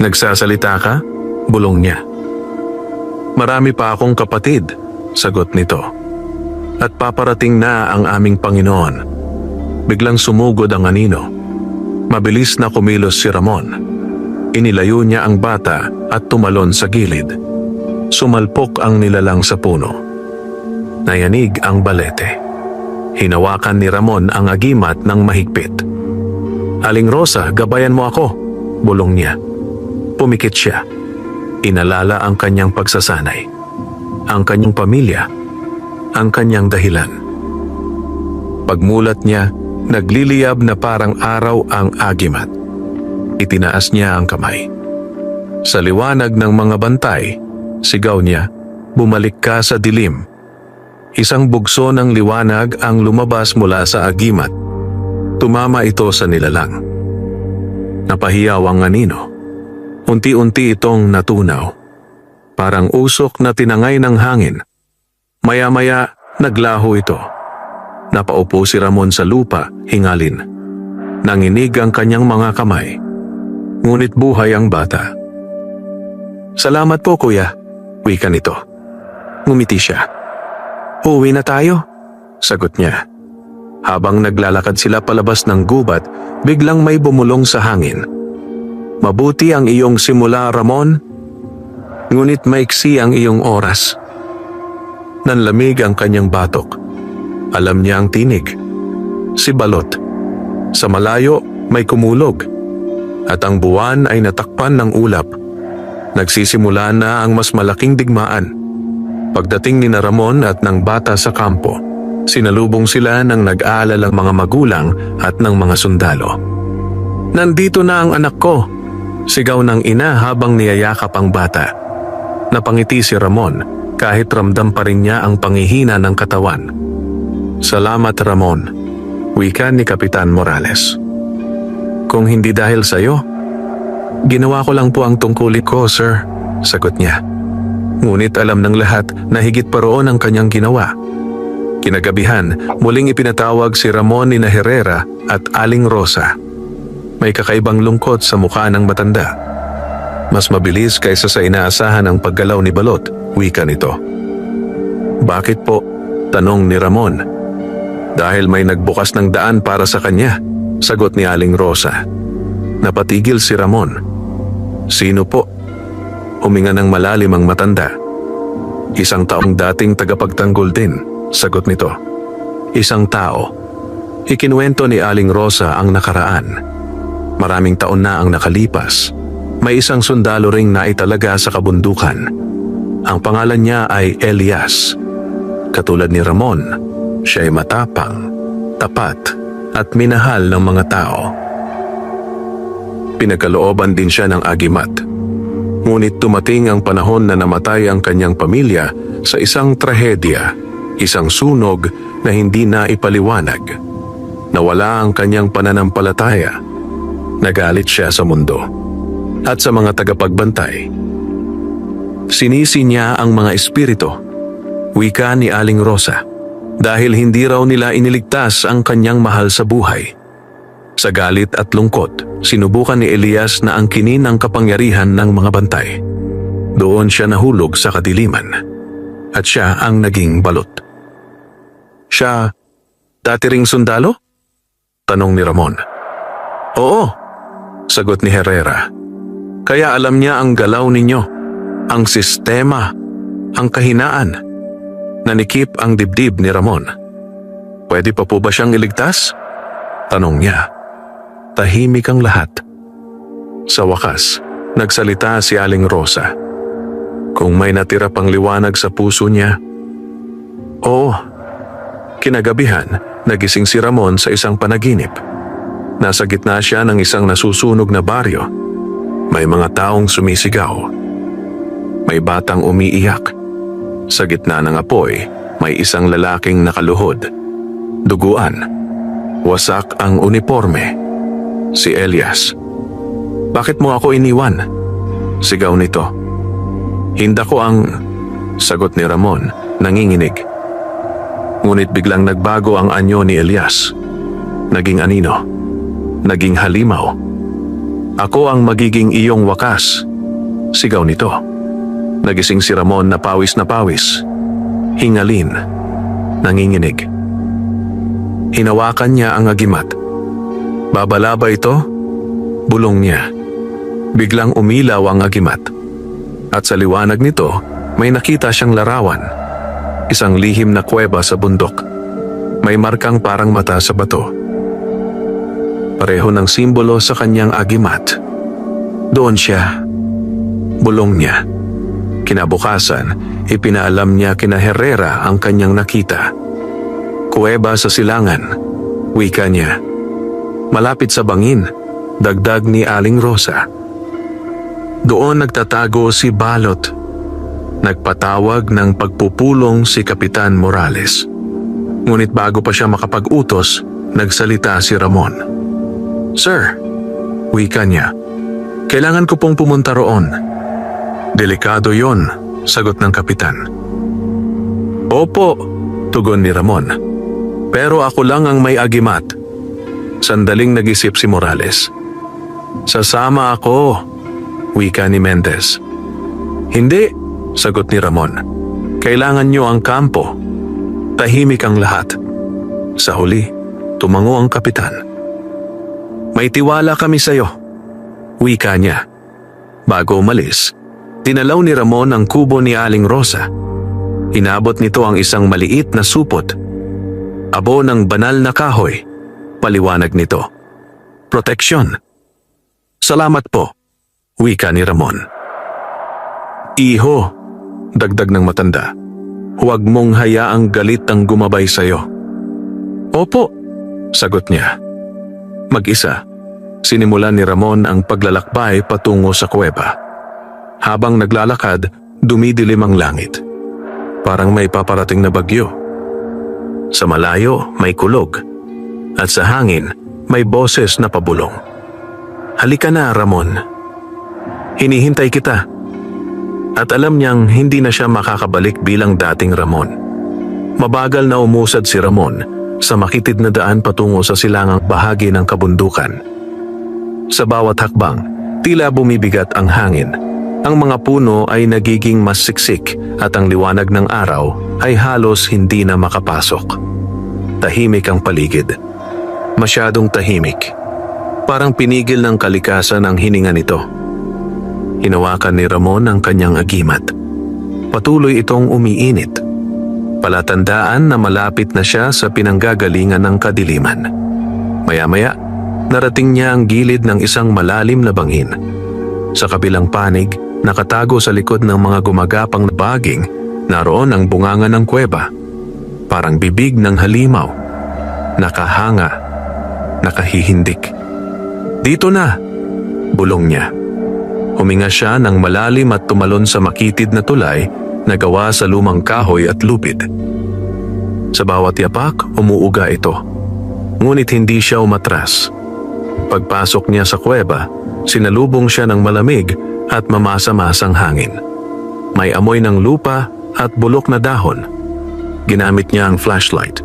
"Nagsasalita ka?" bulong niya. "Marami pa akong kapatid," sagot nito. "At paparating na ang aming Panginoon." Biglang sumugod ang anino. Mabilis na kumilos si Ramon. Inilayo niya ang bata at tumalon sa gilid. Sumalpok ang nilalang sa puno. Nayanig ang balete. Hinawakan ni Ramon ang agimat ng mahigpit. "Aling Rosa, gabayan mo ako," bulong niya. Pumikit siya. Inalala ang kanyang pagsasanay, ang kanyang pamilya, ang kanyang dahilan. Pagmulat niya, nagliliyab na parang araw ang agimat. Itinaas niya ang kamay. Sa liwanag ng mga bantay, sigaw niya, "Bumalik ka sa dilim." Isang bugso ng liwanag ang lumabas mula sa agimat. Tumama ito sa nilalang. Napahiyaw ang anino. Unti-unti itong natunaw. Parang usok na tinangay ng hangin. Maya-maya, naglaho ito. Napaupo si Ramon sa lupa, hingalin. Nanginig ang kanyang mga kamay. Ngunit buhay ang bata. "Salamat po, kuya," wika nito. Ngumiti siya. "Uuwi na tayo," sagot niya. Habang naglalakad sila palabas ng gubat, biglang may bumulong sa hangin. "Mabuti ang iyong simula, Ramon. Ngunit maiksi ang iyong oras." Nanlamig ang kanyang batok. Alam niya ang tinig. Si Balot. Sa malayo, may kumulog. At ang buwan ay natakpan ng ulap. Nagsisimula na ang mas malaking digmaan. Pagdating ni na Ramon at ng bata sa kampo, sinalubong sila ng nag-aalalang mga magulang at ng mga sundalo. "Nandito na ang anak ko," sigaw ng ina habang niyayakap ang bata. Napangiti si Ramon kahit ramdam pa rin niya ang panghihina ng katawan. "Salamat, Ramon," wika ni Kapitan Morales. "Kung hindi dahil sa iyo, ginawa ko lang po ang tungkulin ko, sir," sagot niya. Ngunit alam ng lahat na higit pa roon ang kanyang ginawa. Kinagabihan, muling ipinatawag si Ramon ni Herrera at Aling Rosa. May kakaibang lungkot sa mukha ng matanda. Mas mabilis kaysa sa inaasahan ang paggalaw ni Balot, wika nito. "Bakit po?" tanong ni Ramon. "Dahil may nagbukas ng daan para sa kanya," sagot ni Aling Rosa. Napatigil si Ramon. "Sino po?" Huminga ng malalim ang matanda. "Isang taong dating tagapagtanggol din," sagot nito. "Isang tao." Ikinuwento ni Aling Rosa ang nakaraan. Maraming taon na ang nakalipas. May isang sundalo ring naitalaga sa kabundukan. Ang pangalan niya ay Elias. Katulad ni Ramon, siya ay matapang, tapat, at minahal ng mga tao. Pinagkalooban din siya ng agimat. Ngunit dumating ang panahon na namatay ang kanyang pamilya sa isang trahedya, isang sunog na hindi na ipaliwanag. Nawala ang kanyang pananampalataya. Nagalit siya sa mundo at sa mga tagapagbantay. Sinisi niya ang mga espiritu, wika ni Aling Rosa, dahil hindi raw nila iniligtas ang kanyang mahal sa buhay. Sa galit at lungkot, sinubukan ni Elias na angkinin ang kapangyarihan ng mga bantay. Doon siya nahulog sa kadiliman, at siya ang naging balot. "Siya, dati ring sundalo?" tanong ni Ramon. "Oo," sagot ni Herrera. "Kaya alam niya ang galaw ninyo, ang sistema, ang kahinaan." Nanikip ang dibdib ni Ramon. "Pwede pa po ba siyang iligtas?" tanong niya. Tahimik ang lahat. Sa wakas, nagsalita si Aling Rosa. Kung may natira pang liwanag sa puso niya, "Oo, Kinagabihan, nagising si Ramon sa isang panaginip. Nasa gitna siya ng isang nasusunog na baryo. May mga taong sumisigaw. May batang umiiyak. Sa gitna ng apoy, may isang lalaking nakaluhod. Duguan. Wasak ang uniforme. Si Elias. "Bakit mo ako iniwan?" Sigaw nito. "Hinda ko ang..." Sagot ni Ramon, nanginginig. Ngunit biglang nagbago ang anyo ni Elias. Naging anino. Naging halimaw. "Ako ang magiging iyong wakas." Sigaw nito. Nagising si Ramon na pawis, hingalin, nanginginig. Hinawakan niya ang agimat. "Babala ba ito?" Bulong niya. Biglang umilaw ang agimat. At sa liwanag nito, may nakita siyang larawan. Isang lihim na kuweba sa bundok. May markang parang mata sa bato. Pareho ng simbolo sa kanyang agimat. Doon siya. Bulong niya. Kinabukasan, ipinaalam niya kina Herrera ang kanyang nakita. Kuweba sa silangan, wika niya. Malapit sa bangin, dagdag ni Aling Rosa. Doon nagtatago si Balot. Nagpatawag ng pagpupulong si Kapitan Morales. Ngunit bago pa siya makapag-utos, nagsalita si Ramon. "Sir," wika niya, "kailangan ko pong pumunta roon." "Delikado yon," sagot ng kapitan. "Opo," tugon ni Ramon. "Pero ako lang ang may agimat." Sandaling nag-isip si Morales. "Sasama ako," wika ni Mendez. "Hindi," sagot ni Ramon. "Kailangan niyo ang kampo." Tahimik ang lahat. Sa huli, tumango ang kapitan. "May tiwala kami sa'yo," wika niya. Bago umalis, dinalaw ni Ramon ang kubo ni Aling Rosa. Inabot nito ang isang maliit na supot. Abo ng banal na kahoy. Paliwanag nito. "Proteksyon." "Salamat po," wika ni Ramon. "Iho," dagdag ng matanda, "huwag mong hayaang galit ang gumabay sa'yo." "Opo," sagot niya. Mag-isa, sinimulan ni Ramon ang paglalakbay patungo sa kuweba. Habang naglalakad, dumidilim ang langit. Parang may paparating na bagyo. Sa malayo, may kulog. At sa hangin, may boses na pabulong. "Halika na, Ramon. Hinihintay kita." At alam niyang hindi na siya makakabalik bilang dating Ramon. Mabagal na umusad si Ramon sa makitid na daan patungo sa silangang bahagi ng kabundukan. Sa bawat hakbang, tila bumibigat ang hangin. Ang mga puno ay nagiging mas siksik at ang liwanag ng araw ay halos hindi na makapasok. Tahimik ang paligid. Masyadong tahimik. Parang pinigil ng kalikasan ang hininga nito. Hinawakan ni Ramon ang kanyang agimat. Patuloy itong umiinit. Palatandaan na malapit na siya sa pinanggagalingan ng kadiliman. Maya-maya, narating niya ang gilid ng isang malalim na bangin. Sa kabilang panig, nakatago sa likod ng mga gumagapang na baging, naroon ang bunganga ng kuweba. Parang bibig ng halimaw. Nakahanga. Nakahihindik. "Dito na," bulong niya. Huminga siya ng malalim at tumalon sa makitid na tulay na gawa sa lumang kahoy at lupid. Sa bawat yapak, umuuga ito. Ngunit hindi siya umatras. Pagpasok niya sa kuweba, sinalubong siya ng malamig at mamasa-masang hangin. May amoy ng lupa at bulok na dahon. Ginamit niya ang flashlight.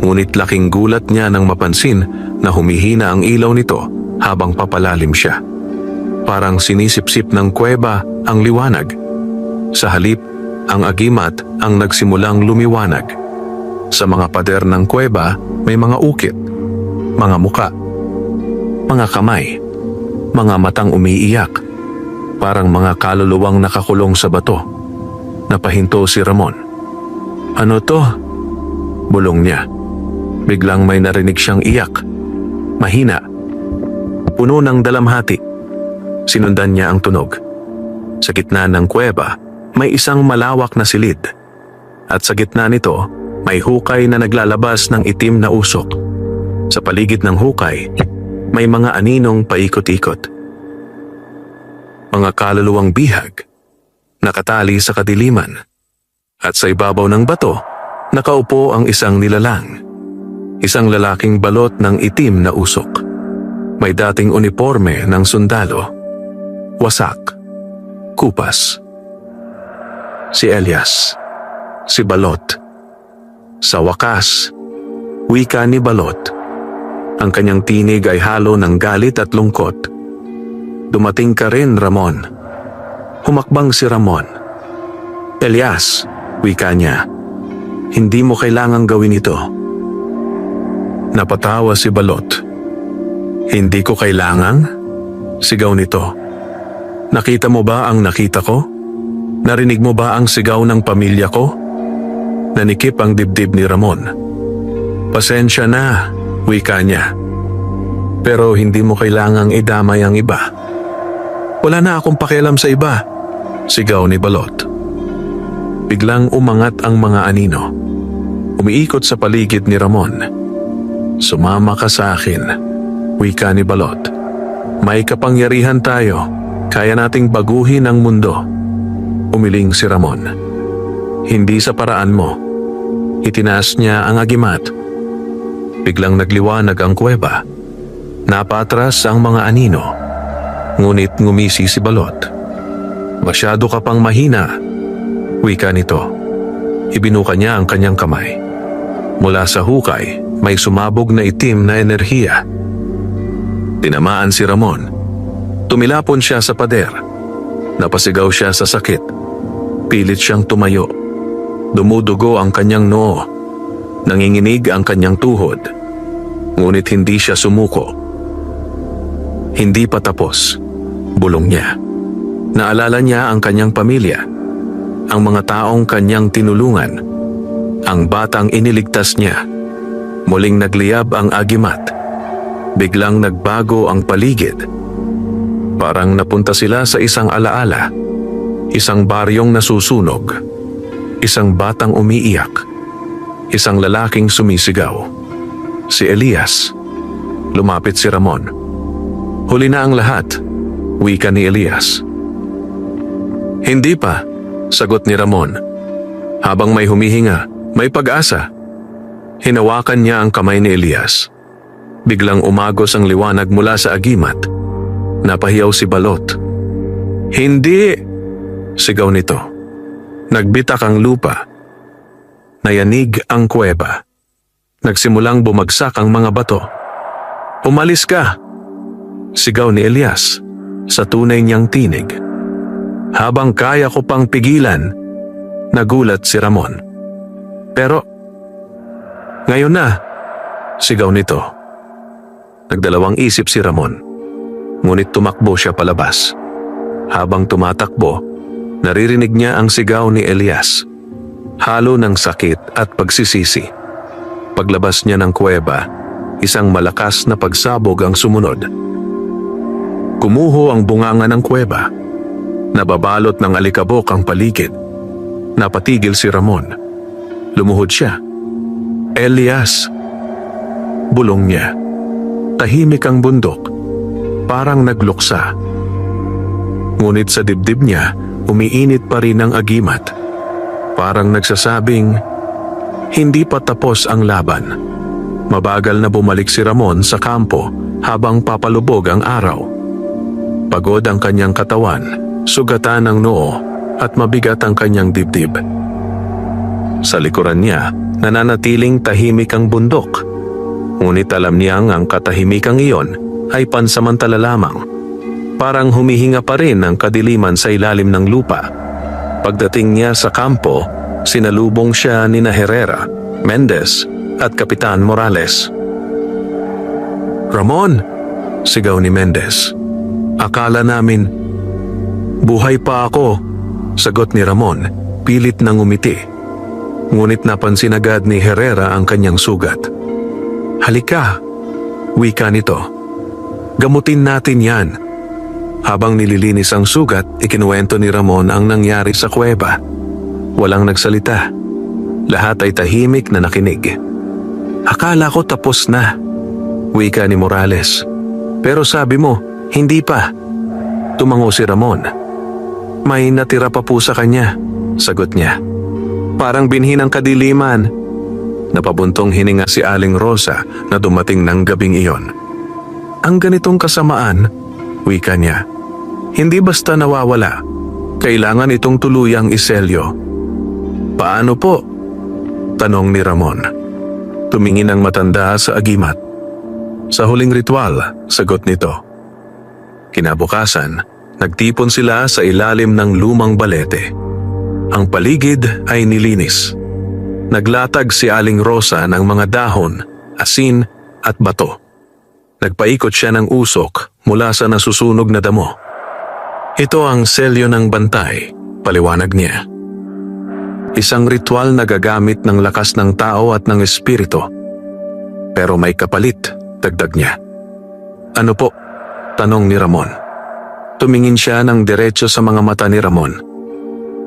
Ngunit laking gulat niya nang mapansin na humihina ang ilaw nito habang papalalim siya. Parang sinisipsip ng kuweba ang liwanag. Sa halip, ang agimat ang nagsimulang lumiwanag. Sa mga pader ng kuweba may mga ukit, mga muka, mga kamay, mga matang umiiyak, parang mga kaluluwang nakakulong sa bato. Napahinto si Ramon. "Ano to?" bulong niya. Biglang may narinig siyang iyak. Mahina. Puno ng dalamhati. Sinundan niya ang tunog. Sa gitna ng kuweba, may isang malawak na silid. At sa gitna nito, May hukay na naglalabas ng itim na usok. Sa paligid ng hukay, may mga aninong paikot-ikot. Mga kaluluwang bihag, nakatali sa kadiliman. At sa ibabaw ng bato, nakaupo ang isang nilalang. Isang lalaking balot ng itim na usok. May dating uniforme ng sundalo. Wasak. Kupas. Si Elias. Si Balot. Sa wakas, wika ni Balot. Ang kanyang tinig ay halo ng galit at lungkot. Dumating ka rin, Ramon. Humakbang si Ramon. Elias, wika niya. Hindi mo kailangang gawin ito. Napatawa si Balot. Hindi ko kailangan? Sigaw nito. Nakita mo ba ang nakita ko? Narinig mo ba ang sigaw ng pamilya ko? Nanikip ang dibdib ni Ramon. Pasensya na, wika niya. Pero hindi mo kailangang idamay ang iba. Wala na akong pakialam sa iba, sigaw ni Balot. Biglang umangat ang mga anino. Umiikot sa paligid ni Ramon. Sumama ka sa akin, wika ni Balot. May kapangyarihan tayo, kaya nating baguhin ang mundo. Umiling si Ramon. Hindi sa paraan mo. Itinaas niya ang agimat. Biglang nagliwanag ang kuweba. Napatras ang mga anino. Ngunit ngumisi si Balot. Masyado ka pang mahina, wika nito. Ibinuka niya ang kanyang kamay. Mula sa hukay, may sumabog na itim na enerhiya. Tinamaan si Ramon. Tumilapon siya sa pader. Napasigaw siya sa sakit. Pilit siyang tumayo. Dumudugo ang kanyang noo. Nanginginig ang kanyang tuhod. Ngunit hindi siya sumuko. Hindi pa tapos. Bulong niya. Naalala niya ang kanyang pamilya. Ang mga taong kanyang tinulungan. Ang batang iniligtas niya. Muling nagliyab ang agimat. Biglang nagbago ang paligid. Parang napunta sila sa isang alaala. Isang baryong nasusunog. Isang batang umiiyak. Isang lalaking sumisigaw. Si Elias. Lumapit si Ramon. Huli na ang lahat, wika ni Elias. Hindi pa, sagot ni Ramon. Habang may humihinga, may pag-asa. Hinawakan niya ang kamay ni Elias. Biglang umagos ang liwanag mula sa agimat. Napahiyaw si Balot. Hindi! Sigaw nito. Nagbitak ang lupa. Nayanig ang kuweba. Nagsimulang bumagsak ang mga bato. Umalis ka! Sigaw ni Elias sa tunay niyang tinig. Habang kaya ko pang pigilan, nagulat si Ramon. Pero, ngayon na, sigaw nito. Nagdalawang isip si Ramon. Ngunit tumakbo siya palabas. Habang tumatakbo, naririnig niya ang sigaw ni Elias. Halo ng sakit at pagsisisi. Paglabas niya ng kuweba, isang malakas na pagsabog ang sumunod. Kumuho ang bunganga ng kuweba. Nababalot ng alikabok ang paligid. Napatigil si Ramon. Lumuhod siya. Elias! Bulong niya. Tahimik ang bundok. Parang nagluksa. Ngunit sa dibdib niya, umiinit pa rin ang agimat. Parang nagsasabing, hindi pa tapos ang laban. Mabagal na bumalik si Ramon sa kampo habang papalubog ang araw. Pagod ang kanyang katawan, sugatan ang noo at mabigat ang kanyang dibdib. Sa likuran niya, nananatiling tahimik ang bundok. Ngunit alam niyang ang katahimikang iyon ay pansamantala lamang. Parang humihinga pa rin ang kadiliman sa ilalim ng lupa. Pagdating niya sa kampo, sinalubong siya ni Herrera, Mendez at Kapitan Morales. Ramon! Sigaw ni Mendez. Akala namin, buhay pa ako, sagot ni Ramon, pilit na ngumiti. Ngunit napansin agad ni Herrera ang kanyang sugat. Halika, wika nito. Gamutin natin yan. Habang nililinis ang sugat, ikinuwento ni Ramon ang nangyari sa kuweba. Walang nagsalita. Lahat ay tahimik na nakinig. Akala ko tapos na, wika ni Morales. Pero sabi mo, hindi pa. Tumango si Ramon. May natira pa po sa kanya, sagot niya. Parang binhi ng kadiliman. Napabuntong hininga si Aling Rosa na dumating ng gabing iyon. Ang ganitong kasamaan, wika niya, hindi basta nawawala. Kailangan itong tuluyang iselyo. Paano po? Tanong ni Ramon. Tumingin ang matanda sa agimat. Sa huling ritual, sagot nito. Kinabukasan, nagtipon sila sa ilalim ng lumang balete. Ang paligid ay nilinis. Naglatag si Aling Rosa ng mga dahon, asin at bato. Nagpaikot siya ng usok mula sa nasusunog na damo. Ito ang selyo ng bantay, paliwanag niya. Isang ritual na gagamit ng lakas ng tao at ng espiritu. Pero may kapalit, dagdag niya. Ano po? Tanong ni Ramon. Tumingin siya ng diretso sa mga mata ni Ramon.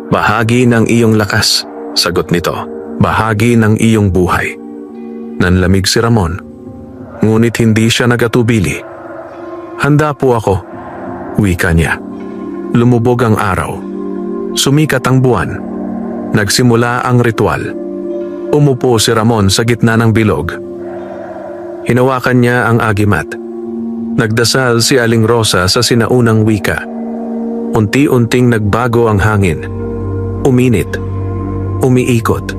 Bahagi ng iyong lakas, sagot nito. Bahagi ng iyong buhay. Nanlamig si Ramon, ngunit hindi siya nagatubili. Handa po ako, wika niya. Lumubog ang araw. Sumikat ang buwan. Nagsimula ang ritual. Umupo si Ramon sa gitna ng bilog. Hinawakan niya ang agimat. Nagdasal si Aling Rosa sa sinaunang wika. Unti-unting nagbago ang hangin. Uminit. Umiikot.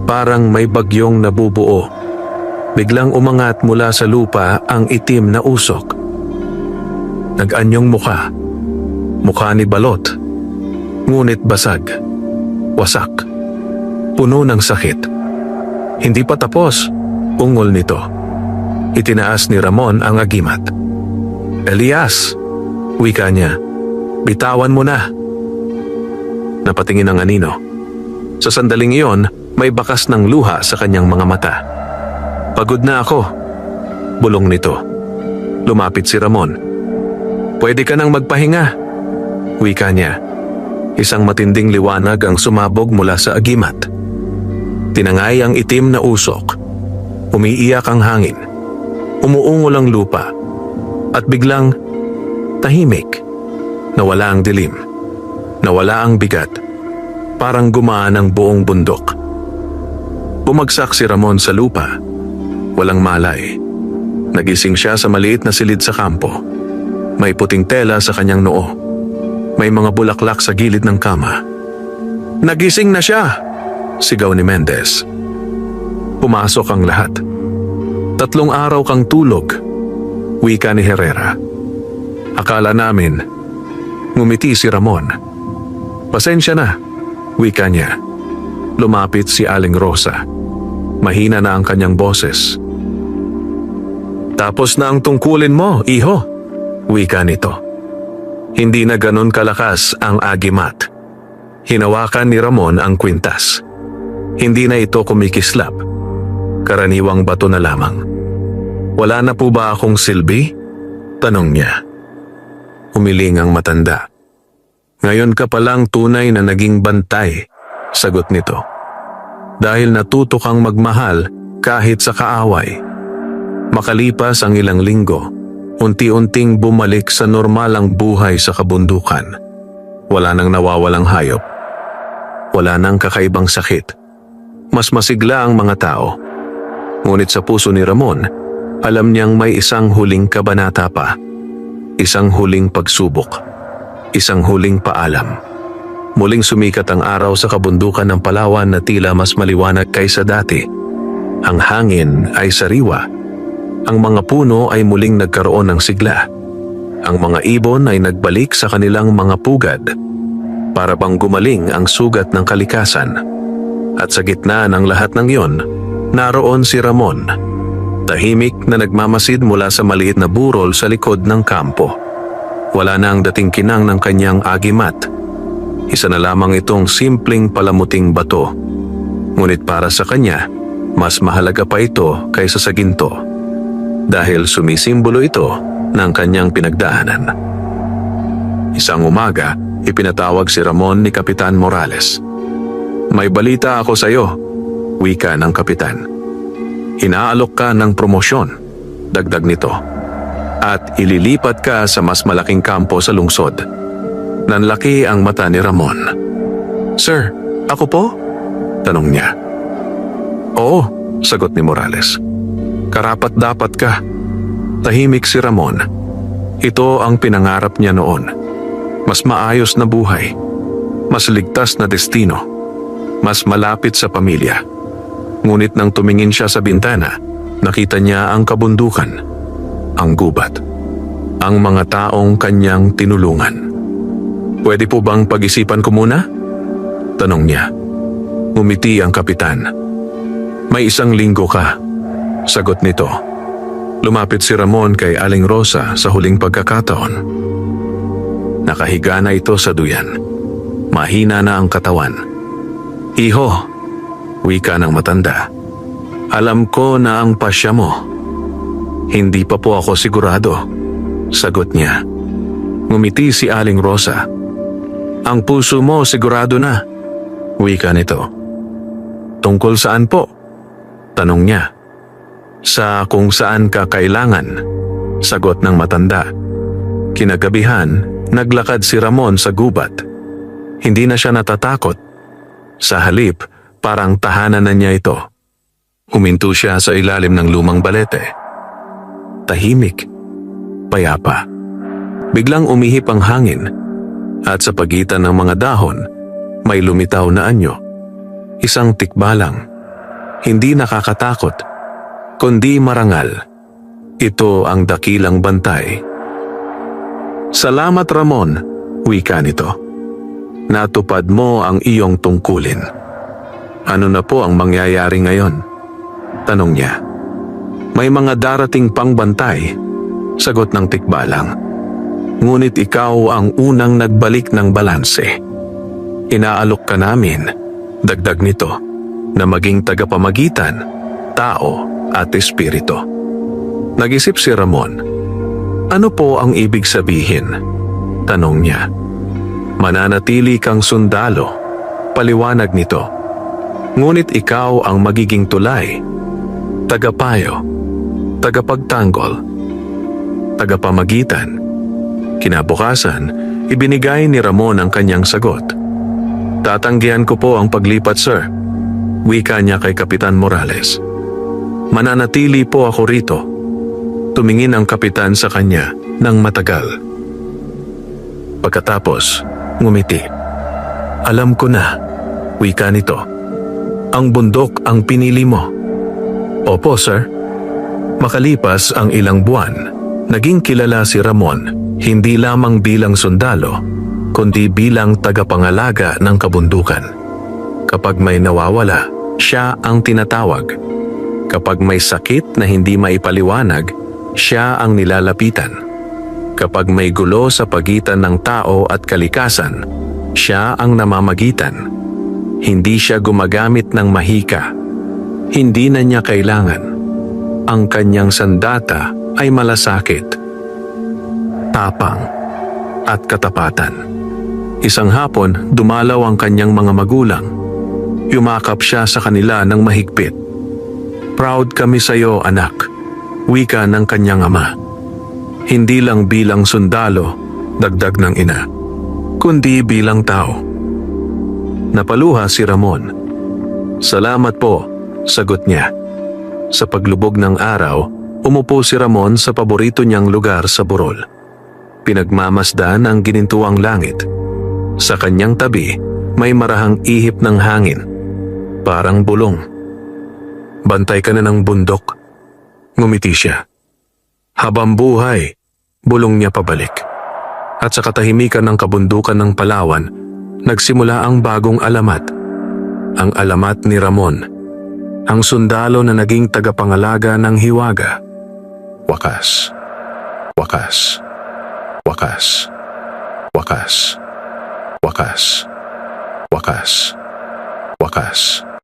Parang may bagyong nabubuo. Biglang umangat mula sa lupa ang itim na usok. Nag-anyong mukha. Mukha ni balot. Ngunit basag. Wasak. Puno ng sakit. Hindi pa tapos, ungol nito. Itinaas ni Ramon ang agimat. Elias, wika niya, bitawan mo na. Napatingin ang anino. Sa sandaling iyon, may bakas ng luha sa kanyang mga mata. Pagod na ako, bulong nito. Lumapit si Ramon. Pwede ka nang magpahinga, wika niya. Isang matinding liwanag ang sumabog mula sa agimat. Tinangay ang itim na usok. Umiiyak ang hangin. Umuungol ang lupa. At biglang tahimik. Nawala ang dilim. Nawala ang bigat. Parang gumaan ang buong bundok. Bumagsak si Ramon sa lupa. Walang malay. Nagising siya sa maliit na silid sa kampo. May puting tela sa kanyang noo. May mga bulaklak sa gilid ng kama. Nagising na siya! Sigaw ni Mendez. Pumasok ang lahat. 3 araw kang tulog, wika ni Herrera. Akala namin, ngumiti si Ramon. Pasensya na, wika niya. Lumapit si Aling Rosa. Mahina na ang kanyang boses. Tapos na ang tungkulin mo, iho, wika nito. Hindi na ganon kalakas ang agimat. Hinawakan ni Ramon ang kwintas. Hindi na ito kumikislap. Karaniwang bato na lamang. Wala na po ba akong silbi? Tanong niya. Humiling ang matanda. Ngayon ka palang tunay na naging bantay, sagot nito. Dahil natuto kang magmahal kahit sa kaaway. Makalipas ang ilang linggo, unti-unting bumalik sa normal ang buhay sa kabundukan. Wala nang nawawalang hayop. Wala nang kakaibang sakit. Mas masigla ang mga tao. Ngunit sa puso ni Ramon, alam niyang may isang huling kabanata pa. Isang huling pagsubok. Isang huling paalam. Muling sumikat ang araw sa kabundukan ng Palawan na tila mas maliwanag kaysa dati. Ang hangin ay sariwa. Ang mga puno ay muling nagkaroon ng sigla. Ang mga ibon ay nagbalik sa kanilang mga pugad. Para bang gumaling ang sugat ng kalikasan. At sa gitna ng lahat ng iyon, naroon si Ramon. Tahimik na nagmamasid mula sa maliit na burol sa likod ng kampo. Wala na ang dating kinang ng kanyang agimat. Isa na lamang itong simpleng palamuting bato. Ngunit para sa kanya, mas mahalaga pa ito kaysa sa ginto. Dahil sumisimbolo ito ng kanyang pinagdaanan. Isang umaga, ipinatawag si Ramon ni Kapitan Morales. May balita ako sa iyo, wika ng kapitan. Inaalok ka ng promosyon, dagdag nito. At ililipat ka sa mas malaking kampo sa lungsod. Nanlaki ang mata ni Ramon. Sir, ako po? Tanong niya. Oo, sagot ni Morales. Karapat-dapat ka. Tahimik si Ramon. Ito ang pinangarap niya noon. Mas maayos na buhay. Mas ligtas na destino. Mas malapit sa pamilya. Ngunit nang tumingin siya sa bintana, nakita niya ang kabundukan, ang gubat, ang mga taong kanyang tinulungan. Pwede po bang pag-isipan ko muna? Tanong niya. Ngumiti ang kapitan. May 1 linggo ka, sagot nito. Lumapit si Ramon kay Aling Rosa sa huling pagkakataon. Nakahiga na ito sa duyan. Mahina na ang katawan. Iho, wika ng matanda. Alam ko na ang pasya mo. Hindi pa po ako sigurado, sagot niya. Ngumiti si Aling Rosa. Ang puso mo sigurado na, wika nito. Tungkol saan po? Tanong niya. Sa kung saan ka kailangan, sagot ng matanda. Kinagabihan, naglakad si Ramon sa gubat. Hindi na siya natatakot. Sa halip, parang tahanan na niya ito. Huminto siya sa ilalim ng lumang balete. Tahimik, payapa. Biglang umihip ang hangin at sa pagitan ng mga dahon, may lumitaw na anyo. Isang tikbalang. Hindi nakakatakot, kundi marangal. Ito ang dakilang bantay. Salamat Ramon, wika nito. Natupad mo ang iyong tungkulin. Ano na po ang mangyayari ngayon? Tanong niya. May mga darating pang bantay, sagot ng tikbalang. Ngunit ikaw ang unang nagbalik ng balanse. Inaalok ka namin, dagdag nito, na maging tagapamagitan, tao at espiritu. Nag-isip si Ramon. Ano po ang ibig sabihin? Tanong niya. Mananatili kang sundalo, paliwanag nito. Ngunit ikaw ang magiging tulay, tagapayo, tagapagtanggol, tagapamagitan. Kinabukasan, ibinigay ni Ramon ang kanyang sagot. Tatanggihan ko po ang paglipat, sir. Wika niya kay Kapitan Morales. Mananatili po ako rito. Tumingin ang kapitan sa kanya ng matagal. Pagkatapos, ngumiti. Alam ko na, wika nito. Ang bundok ang pinili mo. Opo, sir. Makalipas ang ilang buwan, naging kilala si Ramon hindi lamang bilang sundalo, kundi bilang tagapangalaga ng kabundukan. Kapag may nawawala, siya ang tinatawag. Kapag may sakit na hindi maipaliwanag, siya ang nilalapitan. Kapag may gulo sa pagitan ng tao at kalikasan, siya ang namamagitan. Hindi siya gumagamit ng mahika. Hindi na niya kailangan. Ang kanyang sandata ay malasakit, tapang, at katapatan. Isang hapon, dumalaw ang kanyang mga magulang. Yumakap siya sa kanila ng mahigpit. Proud kami sa iyo, anak, wika ng kanyang ama. Hindi lang bilang sundalo, dagdag ng ina, kundi bilang tao. Napaluha si Ramon. Salamat po, sagot niya. Sa paglubog ng araw, umupo si Ramon sa paborito niyang lugar sa burol. Pinagmamasdan ang ginintuang langit. Sa kanyang tabi, may marahang ihip ng hangin. Parang bulong. Bantay ka na ng bundok. Ngumiti siya. Habang buhay, bulong niya pabalik. At sa katahimikan ng kabundukan ng Palawan, nagsimula ang bagong alamat. Ang alamat ni Ramon. Ang sundalo na naging tagapangalaga ng hiwaga. Wakas. Wakas. Wakas. Wakas. Wakas. Wakas. Wakas.